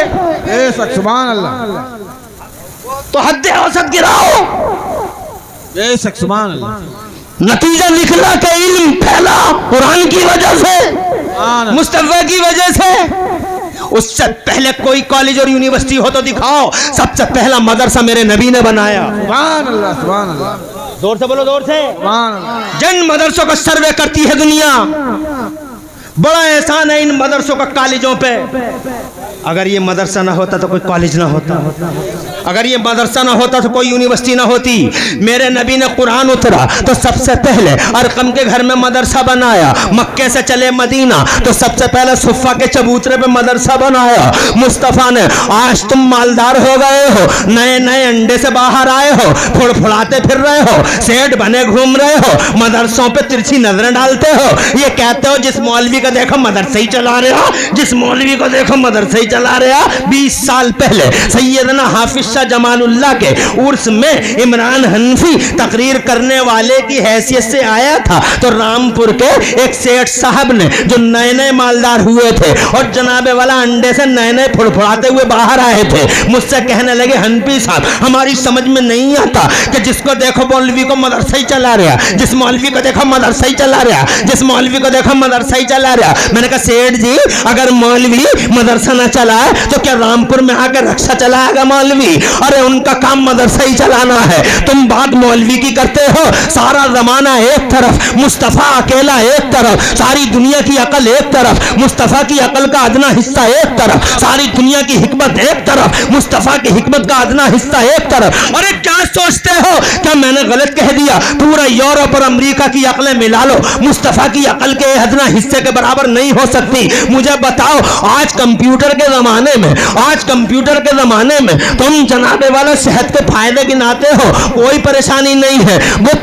सुभान अल्लाह। तो हद औसत गिराओ, सुभान अल्लाह। नतीजा निकला कि इल्म फैला कुरान की वजह से, मुस्तफा की वजह से। उससे पहले कोई कॉलेज और यूनिवर्सिटी हो तो दिखाओ, सबसे पहला मदरसा मेरे नबी ने बनाया। सुभान अल्लाह, सुभान अल्लाह। जोर से बोलो, जोर से। सुभान अल्लाह। जिन मदरसों का सर्वे करती है दुनिया, बड़ा एहसान है इन मदरसों का कॉलेजों पे। अगर ये मदरसा ना होता तो कोई कॉलेज ना होता, अगर ये मदरसा ना होता तो कोई यूनिवर्सिटी ना होती। मेरे नबी ने कुरान उतरा तो सबसे पहले अरकम के घर में मदरसा बनाया, मक्के से चले मदीना तो सबसे पहले सुफ़ा के चबूतरे पे मदरसा बनाया मुस्तफ़ा ने। आज तुम मालदार हो गए हो, नए नए अंडे से बाहर आए हो, फुड़फुड़ाते फिर रहे हो, सेठ बने घूम रहे हो, मदरसों पे तिरछी नजरें डालते हो, ये कहते हो जिस मौलवी को देखो मदरसा ही चला रहे हो, जिस मौलवी को देखो मदरसा ही चला रहे हो। 20 साल पहले सैयदना हाफिज शाह जमालुल्लाह के उर्स में इमरान हनफी तकरीर करने वाले की हैसियत से आया था, तो रामपुर के एक सेठ साहब ने जो नए नए मालदार हुए थे और जनाबे वाला अंडे से नए नए फुड़फुड़ाते हुए बाहर आए थे, मुझसे कहने लगे हनफी साहब हमारी समझ में नहीं आता कि जिसको देखो मौलवी को मदरसा ही चला रहा, जिस मौलवी को देखो मदरसा ही चला रहा, जिस मौलवी को देखो मदरसा ही चला रहा। मैंने कहा सेठ जी अगर मौलवी मदरसा ना चलाए तो क्या रामपुर में आकर रक्षा चलाएगा मौलवी? अरे उनका काम मदरसा ही चलाना है, तुम बात मौलवी की करते हो। सारा जमाना एक तरफ, मुस्तफा अकेला एक तरफ, सारी दुनिया की अकल एक तरफ, मुस्तफा की अकल का अदना हिस्सा एक तरफ, सारी दुनिया की हिकमत एक तरफ, मुस्तफा की हिकमत का अदना हिस्सा एक तरफ। अरे क्या सोचते हो, क्या मैंने गलत कह दिया? पूरा यूरोप और अमेरिका की अकलें मिला लो, मुस्तफा की अकल के अदना हिस्से के बराबर नहीं हो सकती। मुझे बताओ आज कंप्यूटर के जमाने में, आज कंप्यूटर के जमाने में तुम जनाबे वाला सेहत के फायदे गिनाते हो, कोई परेशानी नहीं है। वो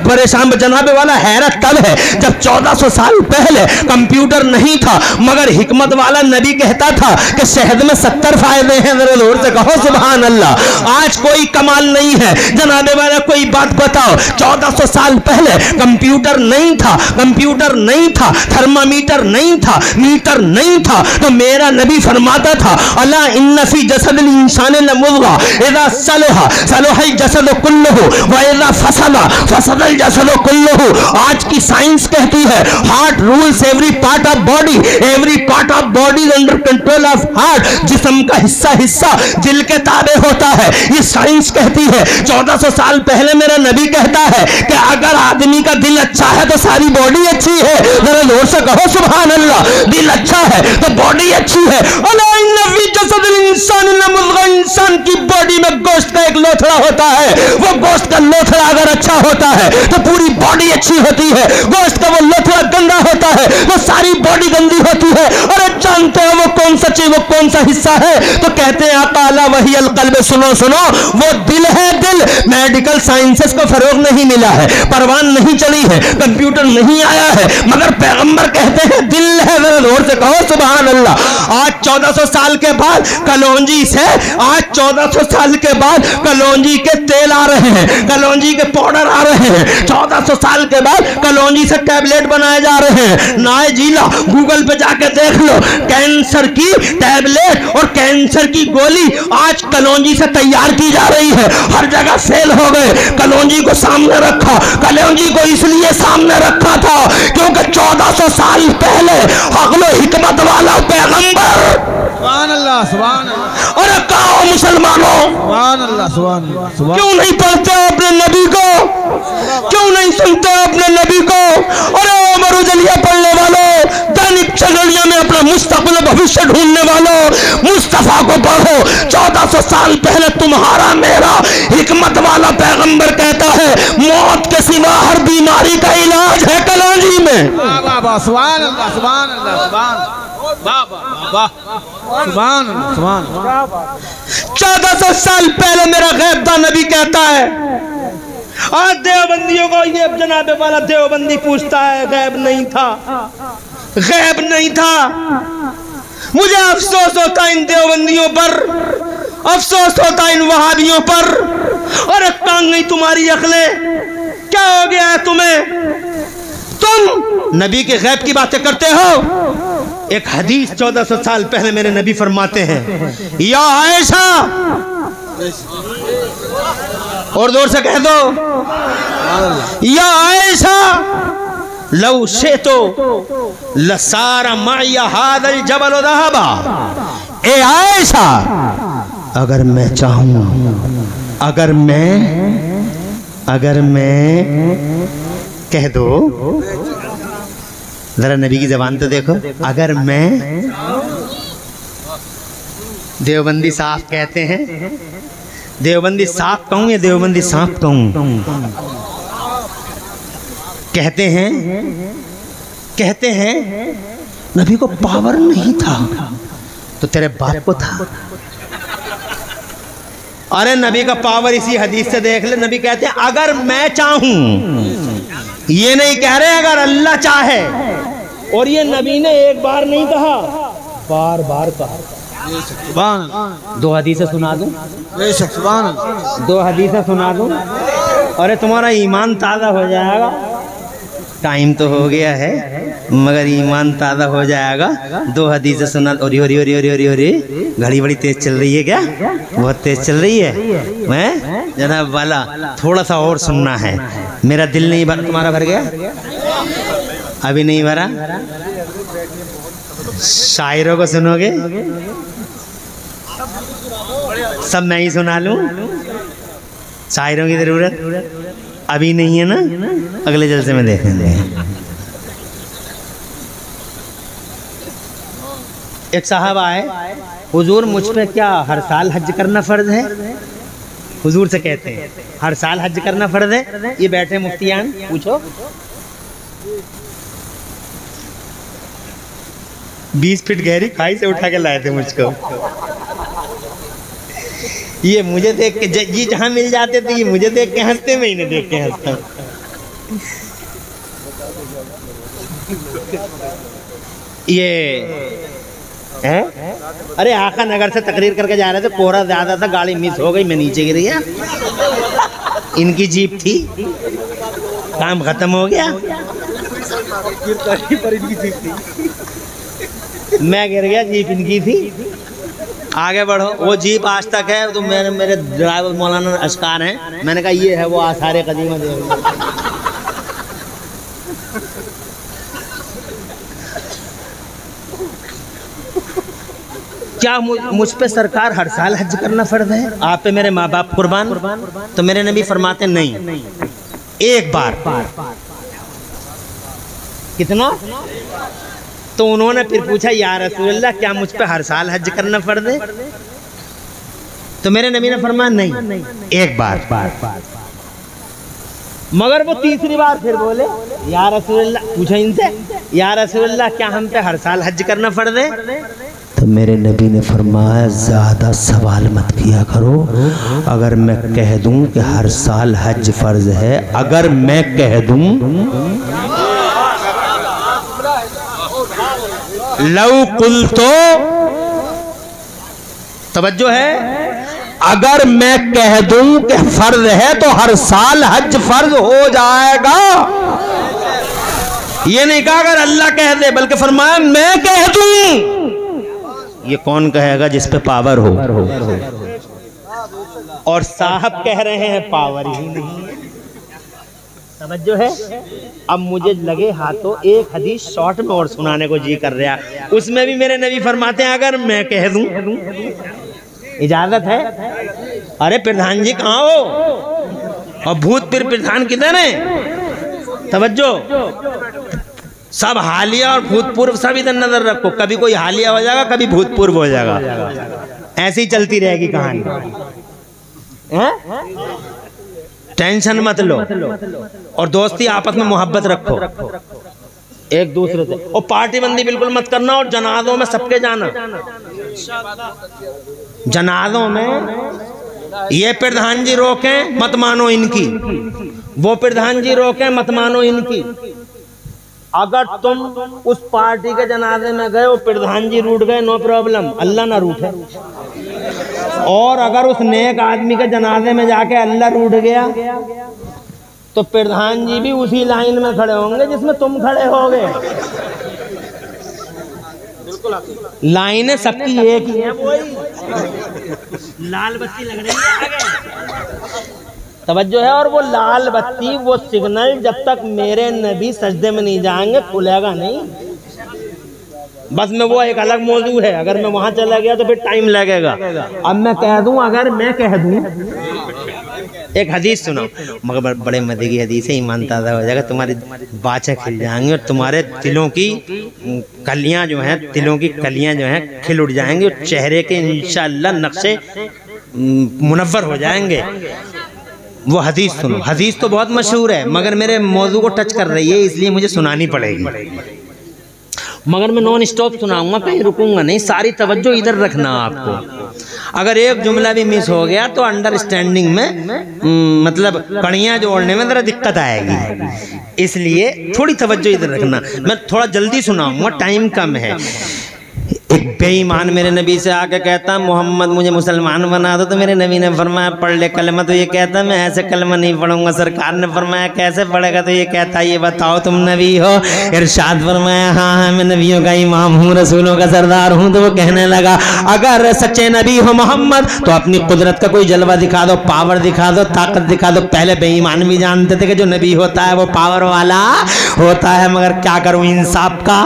परेशान जनाबे वाला हैरत तब है जब 1400 साल पहले कंप्यूटर नहीं था, मगर हिकमत वाला नबी कहता था कि शहद में 70 फायदे हैं। जरा जोर से कहो सुभान अल्लाह। आज कोई कमाल नहीं है जनाबे वाला, कोई बात बताओ 1400 साल पहले कंप्यूटर नहीं था, कंप्यूटर नहीं था, थर्मामीटर नहीं था, मीटर नहीं था, तो मेरा नबी फरमाता था अला इन्ना फी जसदिल इंसान लमुज़गा इज़ा सलहा सलहल जसद कुल्लुहु व इज़ा फसदा फसदल जसद कुल्लुहु। आज की साइंस कहती है heart rules every part of body, every part of body is under control of heart. जिस्म का हिस्सा हिस्सा दिल के ताबे होता है, ये साइंस कहती है। 1400 साल पहले मेरा नबी कहता है कि अगर आदमी का दिल अच्छा है तो सारी बॉडी अच्छी है। जरा जोर से कहो सुभान अल्लाह। दिल अच्छा है तो बॉडी अच्छी है। इंसान की बॉडी में गोश्त का एक लोथड़ा होता है, वो गोश्त का लोथड़ा अगर अच्छा होता है तो पूरी बॉडी अच्छी होती है, गोश्त का वो लोथड़ा गंदा होता है तो सारी बॉडी गंदी होती है। अरे जानते हो वो कौन सा चीज, वो कौन सा हिस्सा है? तो कहते हैं अकाला वही अलकल्ब, सुनो सुनो वो दिल है। दिल मेडिकल साइंसेस को फरोग नहीं मिला है, परवान नहीं चली है, कंप्यूटर नहीं आया है, मगर पैगंबर कहते हैं दिल है। जोर से कहो सुभान अल्लाह। आज 1400 साल के बाद कलौंजी से आज 1400 साल के बाद कलौंजी के तेल आ रहे हैं, कलौंजी के पाउडर आ रहे हैं, 1400 साल के बाद कलौंजी से टैबलेट बनाए जा रहे हैं। नाए जिला गूगल पे जाके देख लो, कैंसर की टैबलेट और कैंसर की गोली आज कलौंजी से तैयार की जा रही है। हर जगह फेल हो गए। कलौंजी को सामने रखा, कलौंजी को इसलिए सामने रखा था क्योंकि 1400 साल पहले अगलो हिकमत वाला पैगंबर, सुभान अल्लाह, सुभान अल्लाह। अरे कहो मुसलमानों, सुभान अल्लाह, सुभान अल्लाह, सुभान। क्यों नहीं पढ़ते अपने नबी को, क्यों नहीं सुनते अपने नबी को? अरे उमर उजलिया पढ़ने वालों, दैनिक चगलिया में अपना मुस्तकबिल भविष्य ढूंढने वालों, मुस्तफा को पढ़ो। 1400 साल पहले तुम्हारा मेरा हिकमत वाला पैगंबर कहता है मौत के सिवा हर बीमारी का इलाज है कलौंजी में। वाह वाह वाह, सुभान अल्लाह, सुभान अल्लाह, सुभान, वाह वाह वाह, सुभान अल्लाह, सुभान। 1400 साल पहले मेरा गैबदा नबी कहता है। आज देवबंदियों को ये जनाबे वाला देवबंदी पूछता है गैब नहीं था, गैब नहीं था। मुझे अफसोस होता इन देवबंदियों पर, अफसोस होता इन वहाबियों पर। अरे टांग गई तुम्हारी अकलें, क्या हो गया है तुम्हें? तुम नबी के गैब की बातें करते हो। एक हदीस 1400 साल पहले मेरे नबी फरमाते हैं, या आयशा, और जोर से कह दो, या आयशा, लव से तो लसारा माया हादल जबल दहबा। ए आयशा, अगर मैं चाहूं, अगर मैं कह दो, जरा नबी की जबान तो देखो, अगर मैं, देवबंदी साफ कहते हैं, देवबंदी साफ कहूं या देवबंदी साफ कहूं? कहते हैं नबी को पावर नहीं था तो तेरे बाप को था। अरे नबी का पावर इसी हदीस से देख ले। नबी कहते हैं अगर मैं चाहूं, ये नहीं कह रहे अगर अल्लाह चाहे। और ये नबी ने एक बार नहीं कहा, बार बार कहा। सुभान अल्लाह। दो हदीसें सुना दूं, बेशक, सुभान अल्लाह। दो हदीसें सुना दूं, अरे तुम्हारा ईमान ताज़ा हो जाएगा। टाइम तो हो गया है मगर ईमान ताज़ा हो जाएगा। दो हदीसें सुना। और घड़ी बड़ी तेज चल रही है क्या? बहुत तेज चल रही है। मैं जनाब वाला थोड़ा सा और सुनना है। मेरा दिल नहीं भरा, तुम्हारा भर गया? अभी नहीं भरा? शायरों को सुनोगे? सब मैं ही सुना लूं? शायरों की जरूरत अभी नहीं है ना, अगले जलसे में देखेंगे। एक साहब आए, हुजूर मुझ पे क्या हर साल हज करना फर्ज है? हुजूर से कहते हैं हर साल हज करना फर्ज है? ये बैठे मुफ्तियान, पूछो। 20 फीट गहरी खाई से उठा के लाए थे मुझको। ये मुझे देख के जी जहाँ मिल जाते थे, ये मुझे देख के हंसते, मैं इन्हें देख के हंसता। ये है? अरे आका नगर से तकरीर करके जा रहे थे, कोहरा ज्यादा था, गाड़ी मिस हो गई, मैं नीचे गिर गया। इनकी जीप थी, काम खत्म हो गया, मैं गिर गया, जीप इनकी थी। आगे बढ़ो। वो जीप आज तक है, तो मेरे ड्राइवर मौलाना अशकार हैं, मैंने कहा ये है वो आसारे कदीमा दे। क्या मुझ पे सरकार हर साल हज करना फर्ज है? आप पे मेरे माँ बाप कुर्बान? तो मेरे नबी फरमाते नहीं, एक बार। कितना? तो उन्होंने फिर पूछा या रसूलल्लाह क्या मुझ पे हर साल हज करना फर्ज है? तो मेरे नबी ने फरमाया नहीं, एक बार। मगर वो तीसरी बार फिर बोले या रसूलल्लाह, पूछा इनसे या रसूलल्लाह क्या हम पे हर साल हज करना फर्ज है? तो मेरे नबी ने फरमाया ज़्यादा सवाल मत किया करो। अगर मैं कह दूं कि हर साल हज फर्ज है, अगर मैं कह दूं लव कुल तो तवज्जो है। अगर मैं कह दूं कि फर्ज है तो हर साल हज फर्ज हो जाएगा। ये नहीं कहा अगर अल्लाह कह दे, बल्कि फरमाया मैं कह दूं। ये कौन कहेगा? जिस पे पावर हो। और साहब कह रहे हैं पावर ही नहीं है। तवज्जो है। अब मुझे लगे हाथों एक हदीस शॉर्ट में और सुनाने को जी कर रहा, उसमें भी मेरे नबी फरमाते हैं अगर मैं कह दूं, इजाजत है। अरे प्रधान जी कहाँ हो? और भूतपूर्व प्रधान किधर है? तवज्जो, सब हालिया और भूतपूर्व सब इधर नजर रखो। कभी कोई हालिया हो जाएगा, कभी भूतपूर्व हो जाएगा, ऐसी चलती रहेगी कहानी। टेंशन मत लो और दोस्ती आपस में मोहब्बत रखो एक दूसरे से। और पार्टी बंदी बिल्कुल मत करना। और जनाजों में सबके जाना। जनाजों में ये प्रधान जी रोकें मत मानो इनकी, वो प्रधान जी रोकें मत मानो इनकी। अगर तुम उस पार्टी के जनाजे में गए, वो प्रधान जी रूठ गए, नो प्रॉब्लम, अल्लाह ना रूठे। और अगर उस नेक आदमी के जनाजे में जाके अल्लाह रूठ गया तो प्रधान जी भी उसी लाइन में खड़े होंगे जिसमें तुम खड़े होगे। लाइनें सबकी एक ही है, वही लाल बत्ती लग रही है आगे। तवज्जो है। और वो लाल बत्ती, वो सिग्नल जब तक मेरे नबी सजदे में नहीं जाएंगे खुलेगा नहीं। बस में वो एक अलग मौजू है, अगर मैं वहां चला गया तो फिर टाइम लगेगा। अब मैं कह दूं, अगर मैं कह दूं, एक हदीस सुनो, मगर बड़े मजे की हदीस है, ईमान ताज़ा हो जाएगा, तुम्हारी बातें खिल जाएंगी और तुम्हारे दिलों की कलियां जो हैं, दिलों की कलियां जो हैं खिल उठ जाएंगी और चेहरे के इंशाअल्लाह नक्शे मुनव्वर हो जाएंगे। वो हदीस सुनो। हदीस तो बहुत मशहूर है मगर मेरे मौजू को टच कर रही है, इसलिए मुझे सुनानी पड़ेगी। मगर मैं नॉन स्टॉप सुनाऊंगा, कहीं रुकूंगा नहीं। सारी तवज्जो इधर रखना आपको। अगर एक जुमला भी मिस हो गया तो अंडरस्टैंडिंग में मतलब कड़ियाँ जोड़ने में ज़रा दिक्कत आएगी, इसलिए थोड़ी तवज्जो इधर रखना। मैं थोड़ा जल्दी सुनाऊंगा, टाइम कम है। एक बेईमान मेरे नबी से आके कहता मोहम्मद मुझे मुसलमान बना दो, तो मेरे नबी ने फरमाया पढ़ ले कलमा। तो ये कहता मैं ऐसे कलमा नहीं पढ़ूंगा। सरकार ने फरमाया कैसे पढ़ेगा? तो ये कहता ये बताओ तुम नबी हो? इरशाद फरमाया हाँ हाँ मैं नबियों का इमाम हूँ, रसूलों का सरदार हूँ। तो वो कहने लगा अगर सच्चे नबी हो मोहम्मद तो अपनी कुदरत का कोई जलवा दिखा दो, पावर दिखा दो, ताकत दिखा दो। पहले बेईमान भी जानते थे कि जो नबी होता है वो पावर वाला होता है, मगर क्या करूँ इंसाफ का।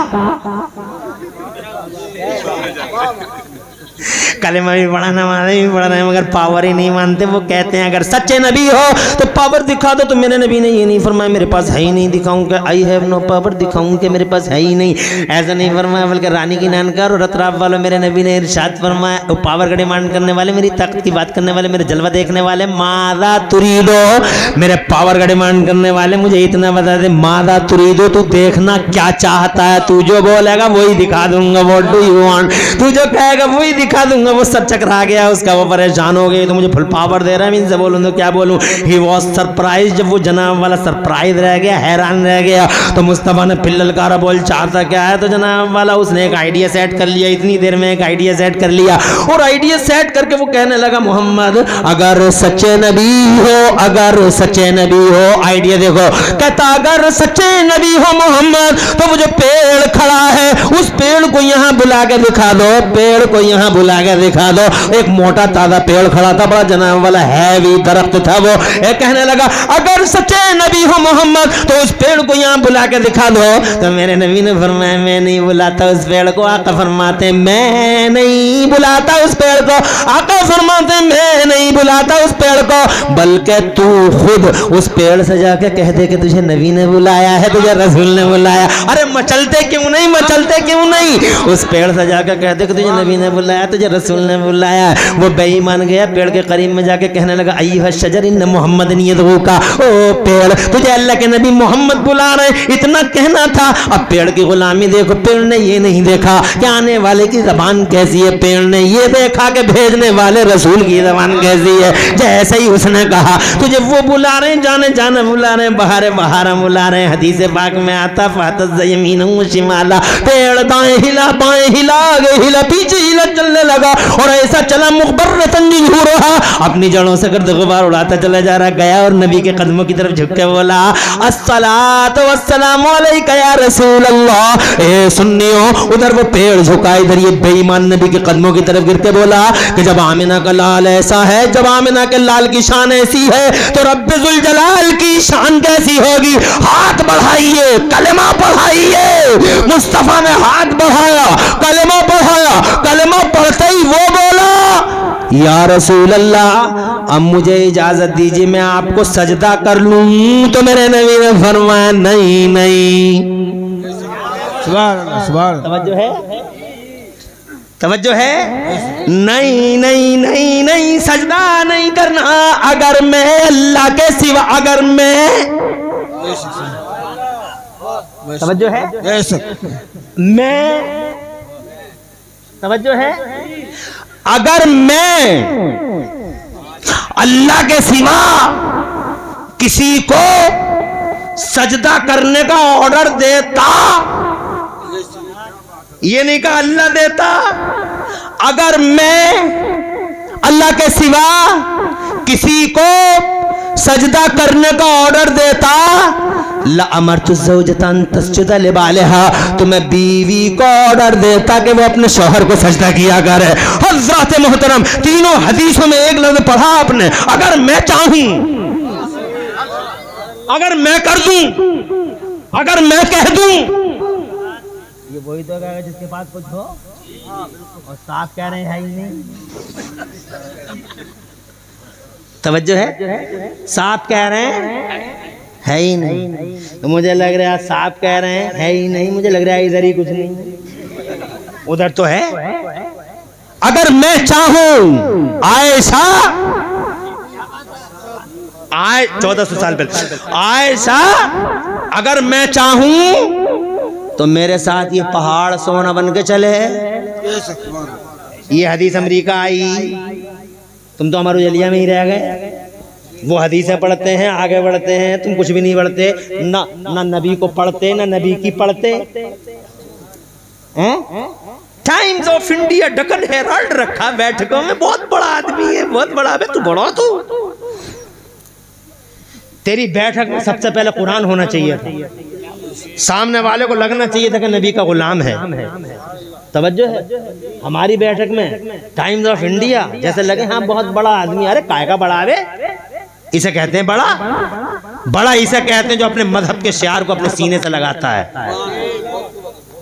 कलेमा भी पढ़ा, नमाज़ें भी पढ़ रहे हैं मगर पावर ही नहीं मानते। वो कहते हैं अगर सच्चे नबी हो तो पावर दिखा दो। तो मेरे नबी ने ये नहीं फरमाया मेरे पास है ही नहीं, दिखाऊंगा आई हैव नो पावर, दिखाऊंगा कि मेरे पास है ही नहीं, ऐसा नहीं फरमाया। बल्कि रानी की नानकार और रतराफ वालों मेरे नबी ने इरशाद फरमाया, पावर का डिमांड करने वाले, मेरी ताकत की बात करने वाले, मेरे जलवा देखने वाले, मादा तुरीदो, मेरे पावर का डिमांड करने वाले मुझे इतना बता दे, मादा तुरीदो, तू देखना क्या चाहता है, तू जो बोलेगा वही दिखा दूंगा। व्हाट डू यू वांट, तू जो कहेगा वही दिखा दूंगा। वो सर चकरा गया उसका, वो परेशान हो गई। तो मुझे फुल पावर दे रहा है, इनसे बोलूं तो क्या बोलूं। ही वॉज सरप्राइज, जब वो जनाब वाला सरप्राइज रह गया, हैरान रह गया। तो मुस्तफा ने फिर ललकारा, बोल चाहता क्या है? तो जनाब वाला उसने एक आइडिया सेट कर लिया, इतनी देर में एक आइडिया सेट कर लिया। और आइडिया सेट करके वो कहने लगा मोहम्मद अगर सच्चे नबी हो, अगर सच्चे नबी हो, आइडिया देखो, कहता अगर सच्चे नबी हो मोहम्मद तो वो जो पेड़ खड़ा है उस पेड़ को यहाँ बुला के दिखा दो, पेड़ को यहाँ बुला के दिखा दो। एक मोटा ताजा पेड़ खड़ा था, बड़ा जनाब वाला हैवी दरख्त था। वो कहने लगा अगर सच्चे नबी हो मोहम्मद तो उस पेड़ को यहाँ बुला के दिखा दो। तो मेरे नबी ने फरमाया मैं नहीं बुलाता उस पेड़ को। आका फरमाते मैं नहीं बुलाता उस पेड़ को, आका फरमाते मैं नहीं बुलाता उस पेड़ को, बल्कि तू खुद उस पेड़ से जाके कह दे कि तुझे नबी ने बुलाया है, तुझे रसूल ने बुलाया। अरे मचलते क्यों नहीं, मचलते क्यों नहीं? उस पेड़ से जाकर कह दे कि तुझे नबी ने बुलाया, तुझे रसूल ने बुलाया। वो बेईमान गया पेड़ के करीब में जाके कहने लगा अय्युहा शजर इन्न मोहम्मद यदऊका, ओ पेड़ तुझे अल्लाह के नबी मोहम्मद बुला रहे, इतना कहना था। अब पेड़ की गुलामी देखो, पेड़ ने ये नहीं देखा कि आने वाले की जबान कैसी है, पेड़ ने ये देखा कि भेजने वाले रसूल की जबान कैसी है। जैसे ही उसने कहा तुझे वो बुला रहे, जाने जाने बुला रहे, बहारे बहारा बुला रहे। हदीस पाक में आता फातज़ यमीनहु शिमाला, पेड़ दाएं हिला बाएं हिला, आगे हिला पीछे हिला, चल चलने लगा और ऐसा चला मुखबरतन जुरूहा, अपनी जड़ों से गर्द गुबार उड़ाता चला जा रहा। गया और नबी के कदमों की तरफ झुक के बोला, अस्सलातु वस्सलामु अलैका या रसूल अल्लाह। ए सुन्नियों, उधर वो पेड़ झुका, इधर ये बेईमान नबी के कदमों की तरफ गिर के बोला कि जब आमिना का लाल ऐसा है, जब आमिना के लाल की शान ऐसी है तो रब्बे जुल जलाल की शान कैसी होगी। हाथ बढ़ाइए, कलेमा पढ़ाइए। मुस्तफा ने हाथ बढ़ाया, कलेमा पढ़ाया। कलेमा पढ़ते ही वो बोला, या रसूल अल्लाह, अब मुझे इजाजत दीजिए मैं आपको सजदा कर लूं। तो मेरे नबी ने फरमाया, नहीं नहीं। सुभान अल्लाह, सुभान अल्लाह। तवज्जो है, तवज्जो है। नहीं नहीं नहीं नहीं, सजदा नहीं करना। अगर मैं अल्लाह के सिवा, अगर मैं, तवज्जो है, मैं, तवज्जो है, अगर मैं अल्लाह के सिवा किसी को सजदा करने का ऑर्डर देता, ये नहीं कहा अल्लाह देता, अगर मैं अल्लाह के सिवा किसी को सजदा करने का ऑर्डर देता, ला अमरतु ज़ौजतन तस्जुदा लिबालिहा, तो मैं बीवी को ऑर्डर देता कि वो अपने शौहर को सजदा किया करे। हज़रत मोहतरम, तीनों हदीसों में एक लफ्ज़ पढ़ा आपने, अगर मैं चाहूं, अगर मैं कर दूं, अगर मैं कह दूं, ये वही तो कहेगा जिसके पास कुछ हो, और साफ कह रहे हैं ही नहीं। तवज्जो है, साफ कह रहे हैं है ही नहीं। तो मुझे लग रहा है साफ कह रहे हैं है ही नहीं, मुझे लग रहा है इधर ही कुछ नहीं, उधर तो है। अगर मैं चाहूं, आयशा, 1400 साल पहले, आयशा, अगर मैं चाहूं तो मेरे साथ ये पहाड़ सोना बन के चले। ये हदीस अमेरिका आई, तुम तो हमारे उजलिया में ही रह गए। वो हदीसें पढ़ते हैं, आगे बढ़ते हैं, तुम कुछ भी नहीं पढ़ते, ना नबी को पढ़ते, ना नबी की पढ़ते हैं। Times of India, Deccan Herald रखा बैठकों में, बहुत बड़ा आदमी है, बहुत बड़ा है, तू बड़ा, तू तेरी बैठक में सबसे पहले कुरान होना चाहिए था, सामने वाले को लगना चाहिए था कि नबी का गुलाम है। तवज्जो है, हमारी बैठक में टाइम्स ऑफ इंडिया जैसे लगे हाँ बहुत बड़ा आदमी, अरे काय का बड़ा है, इसे कहते हैं बड़ा। बड़ा इसे कहते हैं जो अपने मजहब के शियार को अपने सीने से लगाता है,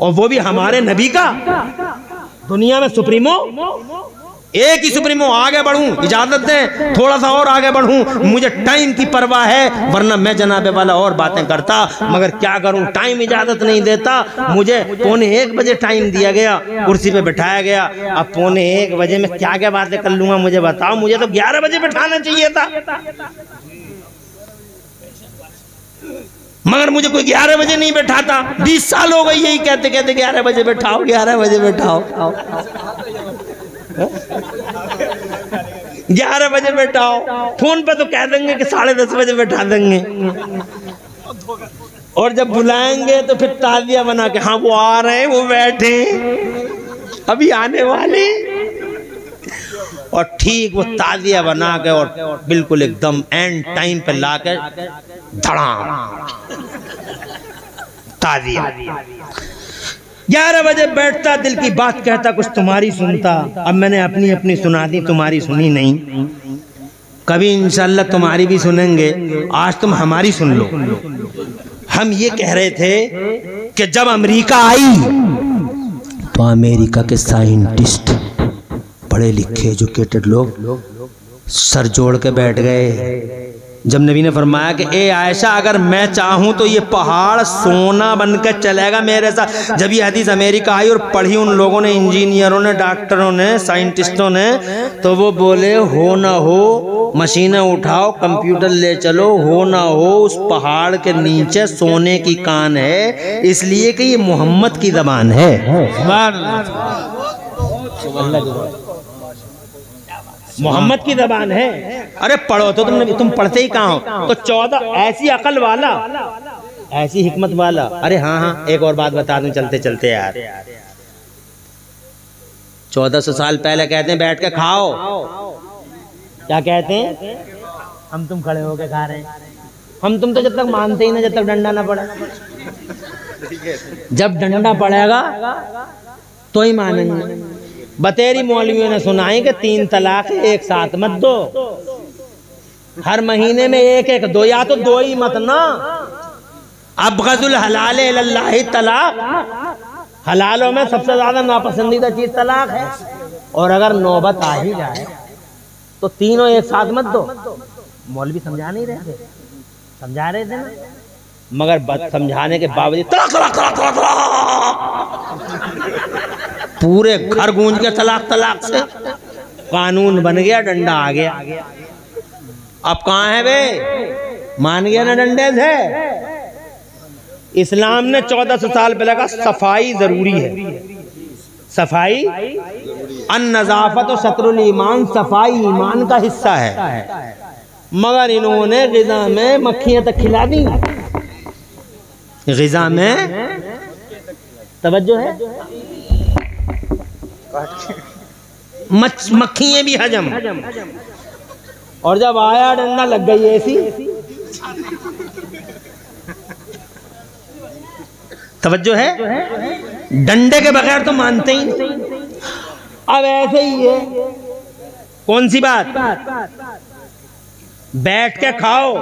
और वो भी हमारे नबी का। दुनिया में सुप्रीमो एक ही सुप्रीमो। आगे बढ़ूं, इजाजत दें थोड़ा सा और आगे बढ़ूं, मुझे टाइम की परवाह है, वरना मैं जनाबे वाला और बातें करता, मगर क्या करूं, टाइम इजाजत नहीं देता। मुझे 1:45 बजे टाइम दिया गया, कुर्सी पे बिठाया गया, अब 1:45 बजे में क्या क्या बातें कर लूंगा मुझे बताओ। मुझे तो 11 बजे बिठाना चाहिए था, मगर मुझे कोई 11 बजे नहीं बैठाता। 20 साल हो गई यही कहते कहते 11 बजे बैठाओ, 11 बजे बैठाओ, 11 बजे बैठाओ। फोन पे तो कह देंगे कि 10:30 बजे बैठा देंगे, और जब बुलाएंगे तो फिर तालियां बना के, हाँ वो आ रहे हैं, वो बैठे अभी आने वाले, और ठीक वो तालियां बना के और बिल्कुल एकदम एंड टाइम पे ला के धड़ाम तालियां। 11 बजे बैठता, दिल की बात कहता, कुछ तुम्हारी सुनता। अब मैंने अपनी अपनी सुना दी, तुम्हारी सुनी नहीं। कभी इंशाल्लाह तुम्हारी भी सुनेंगे, आज तुम हमारी सुन लो। हम ये कह रहे थे कि जब अमेरिका आई तो अमेरिका के साइंटिस्ट, पढ़े लिखे एजुकेटेड लोग सर जोड़ के बैठ गए जब नबी ने फरमाया कि ए आयशा, अगर मैं चाहूं तो ये पहाड़ सोना बनकर चलेगा मेरे साथ। जब ये हदीस अमेरिका आई और पढ़ी उन लोगों ने, इंजीनियरों ने, डॉक्टरों ने, साइंटिस्टों ने, तो वो बोले हो ना हो मशीनें उठाओ, कंप्यूटर ले चलो, हो ना हो उस पहाड़ के नीचे सोने की कान है, इसलिए कि ये मोहम्मद की ज़बान है। मोहम्मद की ज़बान है। अरे पढ़ो तो तुम पढ़ते ही कहाँ हो। तो 14 ऐसी अकल वाला, ऐसी हिकमत वाला। अरे हाँ हाँ, एक और बात बता दूं चलते चलते यार, 1400 साल पहले कहते हैं बैठ के खाओ, क्या कहते हैं? हम तुम खड़े होके खा रहे हैं। हम तुम तो जब तक मानते ही ना जब तक डंडा ना पड़े। जब डंडा पड़ेगा तो ही मानेंगे। बतेरी मौलवियों ने सुनाई कि 3 तलाक एक साथ मत दो, हर महीने में एक एक दो, या तो दो ही मत ना। अबगजुल हलाल इलल्लाहि तलाक, हलालों में सबसे ज्यादा नापसंदीदा चीज तलाक है। और अगर नौबत आ ही जाए तो तीनों एक साथ मत दो। मौलवी समझा नहीं रहे थे, समझा रहे थे ना, मगर बात समझाने के बावजूद तलाक तलाक तलाक तलाक तलाक, पूरे घर गूंज के तलाक तलाक से कानून बन गया, डंडा आ गया। अब कहाँ है वे? मान गया ना डंडे से। इस्लाम ने 1400 साल पहले कहा सफाई जरूरी है। सफाई अन-नज़ाफ़त व शत्रुल ईमान, सफाई ईमान का हिस्सा है। मगर इन्होंने ग़िज़ा में मक्खियां तक खिला दी। ग़िज़ा में तवज्जो है, मक्खियां भी हजम। और जब आया डंडा लग गई ऐसी। तवज्जो है, डंडे के बगैर तो मानते ही नहीं। अब ऐसे ही है, कौन सी बात? बैठ के खाओ,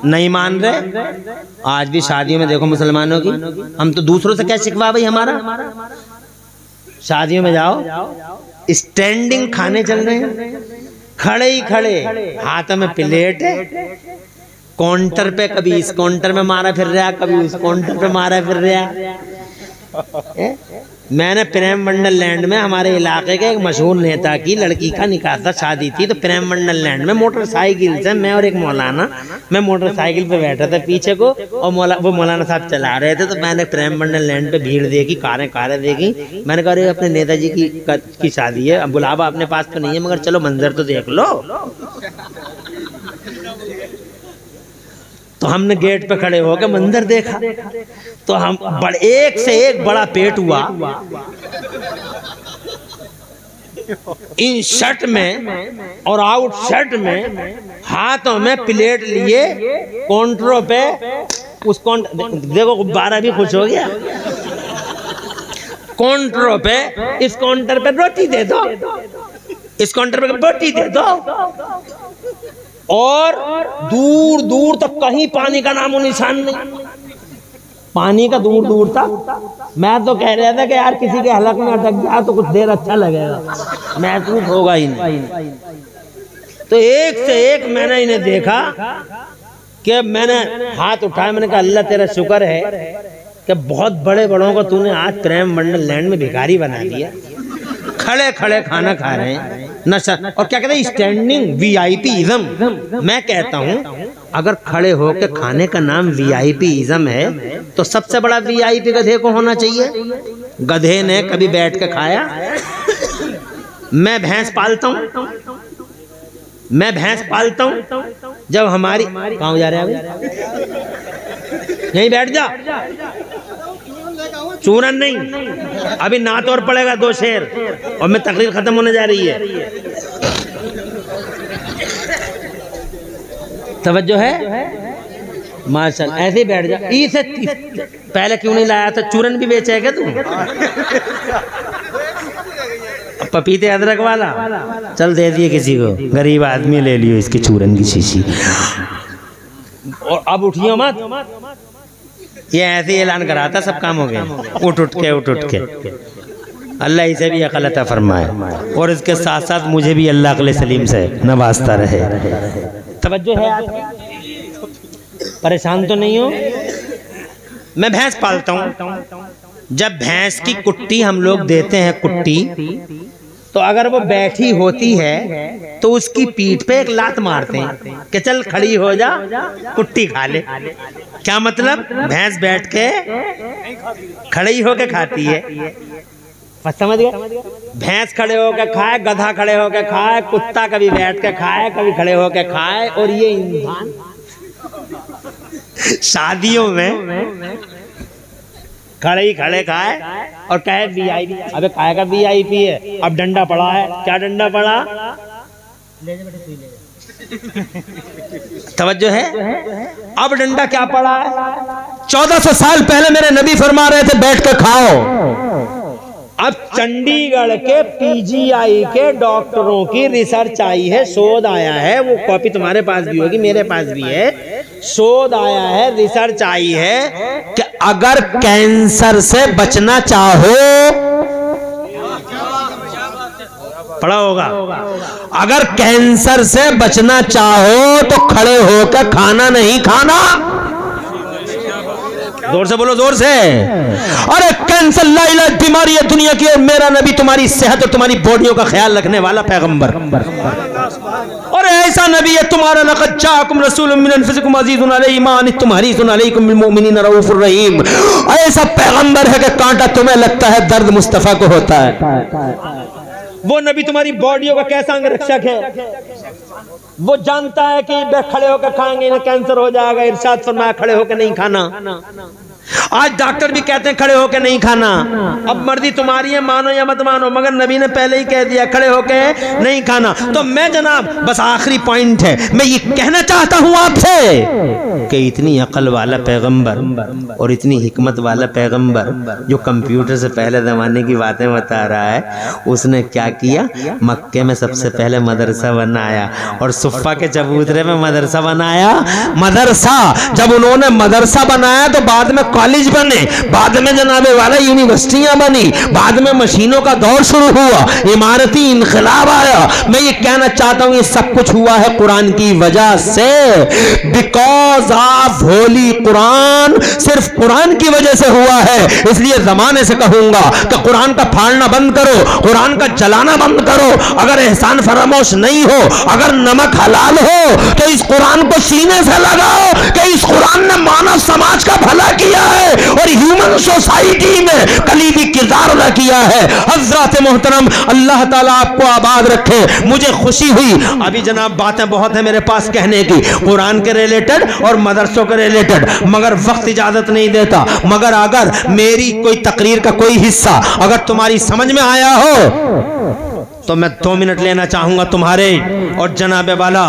नहीं मान रहे। आज भी शादियों में देखो मुसलमानों की, हम तो दूसरों से क्या शिकवा भाई हमारा। शादियों में जाओ, स्टैंडिंग खाने चल रहे हैं, खड़े ही खड़े, हाथ में प्लेट है, काउंटर पे कभी इस काउंटर में मारा फिर रहा, कभी उस काउंटर पे मारा फिर रहा। मैंने प्रेम मंडल लैंड में हमारे इलाके के एक मशहूर नेता की लड़की का निकाह था, शादी थी। तो प्रेम मंडल लैंड में मोटरसाइकिल से मैं और एक मौलाना, मैं मोटरसाइकिल पे बैठा था पीछे को, और वो मौलाना साहब चला रहे थे। तो मैंने प्रेम मंडल लैंड पे भीड़ देखी, कारें देखी। मैंने कहा अरे अपने नेताजी की शादी है, अब बुलावा अपने पास तो नहीं है, मगर चलो मंजर तो देख लो। तो हमने गेट पे खड़े होकर मंदिर देखा, तो हम एक से एक बड़ा पेट हुआ। इन शर्ट में और आउट शर्ट में, हाथों में प्लेट लिए, काउंटरों पे उस देखो गुब्बारा भी खुश हो गया। काउंटरों पे, इस काउंटर पे रोटी दे दो, इस काउंटर पे रोटी दे दो। और दूर दूर तक कहीं पानी का नामो निशान नहीं, पानी का दूर दूर तक। मैं तो कह रहा था कि यार किसी के हलक में अटक जाए तो कुछ देर अच्छा लगेगा, महसूस होगा ही नहीं। तो एक से एक मैंने इन्हें देखा कि मैंने हाथ उठाया, मैंने कहा अल्लाह तेरा शुक्र है कि बहुत बड़े बड़ों को तूने आज प्रेम मंडल लैंड में भिखारी बना दिया। खड़े खड़े खाना खा रहे हैं, नशा। और क्या कहते हैं, स्टैंडिंग वीआईपीइज्म। मैं कहता हूं अगर खड़े होकर खाने का नाम वीआईपीइज्म है तो सबसे बड़ा वीआईपी गधे को होना चाहिए। गधे ने कभी बैठ के खाया? मैं भैंस पालता हूं, मैं भैंस पालता हूं। जब हमारी कहाँ जा रहे हैं अभी? यहीं बैठ जा, चूरन नहीं, अभी नात और पड़ेगा 2 शेर और मैं तकरीर खत्म होने जा रही है। तवज्जो है माशाअल्लाह, ऐसे ही बैठ जा। इसे पहले क्यों नहीं लाया था? चूरन भी बेचा क्या तू? पपीते अदरक वाला चल दे दिए किसी को, गरीब आदमी ले लियो इसकी चूरन की शीशी। और अब उठियो मत, ये ऐसे ही ऐलान करा था, सब काम हो गया। उठ उठ के अल्लाह इसे भी अक़ल अता फरमाए और इसके साथ साथ मुझे भी अल्लाह अक़ल सलीम से नवाजता रहे। तवज्जो है आपकी? परेशान तो नहीं हो? मैं भैंस पालता हूँ। जब भैंस की कुट्टी हम लोग देते हैं, कुट्टी, तो अगर वो बैठी होती है तो उसकी पीठ पे एक लात मारते हैं कि चल खड़ी हो जा, कुट्टी खा ले। क्या मतलब? भैंस बैठ के खड़ी होके खाती है, समझ गए? भैंस खड़े होकर खाए, गधा खड़े होकर खाए, कुत्ता कभी बैठ के खाए, कभी खड़े होकर खाए। और ये इंसान शादियों में खड़े ही खड़े खाए और कहे VIP। अबे काय का VIP है? अब डंडा पड़ा है। क्या डंडा पड़ा? तवज्जो है? अब डंडा क्या पड़ा है? 1400 साल पहले मेरे नबी फरमा रहे थे बैठ के खाओ। अब चंडीगढ़ के PGI के डॉक्टरों की रिसर्च आई है, शोध आया है, वो कॉपी तुम्हारे पास भी होगी, मेरे पास भी है। शोध आया है, रिसर्च आई है कि अगर कैंसर से बचना चाहो, पड़ा होगा, अगर कैंसर से बचना चाहो तो खड़े होकर खाना नहीं खाना। जोर से बोलो, जोर से। अरे कैंसर लाइलाज बीमारी है दुनिया की, और मेरा नबी तुम्हारी सेहत और तुम्हारी बॉडियों का ख्याल रखने वाला पैगंबर। और ऐसा नबी है तुम्हारा, लक़द जाअकुम रसूलुम मिन अनफुसिकुम अज़ीज़ुन अलैहि मा अनित्तुम हरीसुन अलैकुम बिल मुमिनीना रऊफ़ुर रहीम। ऐसा पैगंबर है कि कांटा तुम्हें लगता है, दर्द मुस्तफा को होता है। वो नबी तुम्हारी बॉडियों का कैसा अंग रक्षक है? वो जानता है कि खड़े होकर खाएंगे ना कैंसर हो जाएगा। इरशाद फरमाया खड़े होकर नहीं खाना। आज डॉक्टर भी कहते हैं खड़े होकर नहीं खाना। अब मर्जी तुम्हारी है, मानो या मत मानो, मगर नबी ने पहले ही कह दिया खड़े होकर नहीं खाना। तो मैं जनाब बस आखिरी पॉइंट है, मैं ये कहना चाहता हूं आपसे कि इतनी अकल वाला पैगंबर और इतनी हिकमत वाला पैगंबर जो कंप्यूटर से पहले जमाने की बातें बता रहा है, उसने क्या किया? मक्के में सबसे पहले मदरसा बनाया और सुफ़ा के चबूतरे में मदरसा बनाया। मदरसा जब उन्होंने मदरसा बनाया तो बाद में कॉलेज बने, बाद में जनाबे वाला यूनिवर्सिटियां बनी, बाद में मशीनों का दौर शुरू हुआ, इमारती इनकलाब आया। मैं ये कहना चाहता हूं ये सब कुछ हुआ है कुरान की वजह से। बिकॉज ऑफ होली कुरान, सिर्फ कुरान की वजह से हुआ है। इसलिए जमाने से कहूंगा कि कुरान का फाड़ना बंद करो, कुरान का जलाना बंद करो। अगर एहसान फरामोश नहीं हो, अगर नमक हलाल हो तो इस कुरान को सीने से लगाओ कि इस कुरान ने मानव समाज का भला किया है और ह्यूमन सोसाइटी में कलीदी किरदार अदा किया है। हज़रत मोहतरम, अल्लाह ताला आपको आबाद रखे। मुझे खुशी हुई, अभी जनाब बातें बहुत है मेरे पास कहने की कुरान के रिलेटेड और मदरसों के रिलेटेड, मगर वक्त इजाजत नहीं देता। मगर अगर मेरी कोई तकरीर का कोई हिस्सा अगर तुम्हारी समझ में आया हो तो मैं 2 मिनट लेना चाहूंगा तुम्हारे, और जनाबे वाला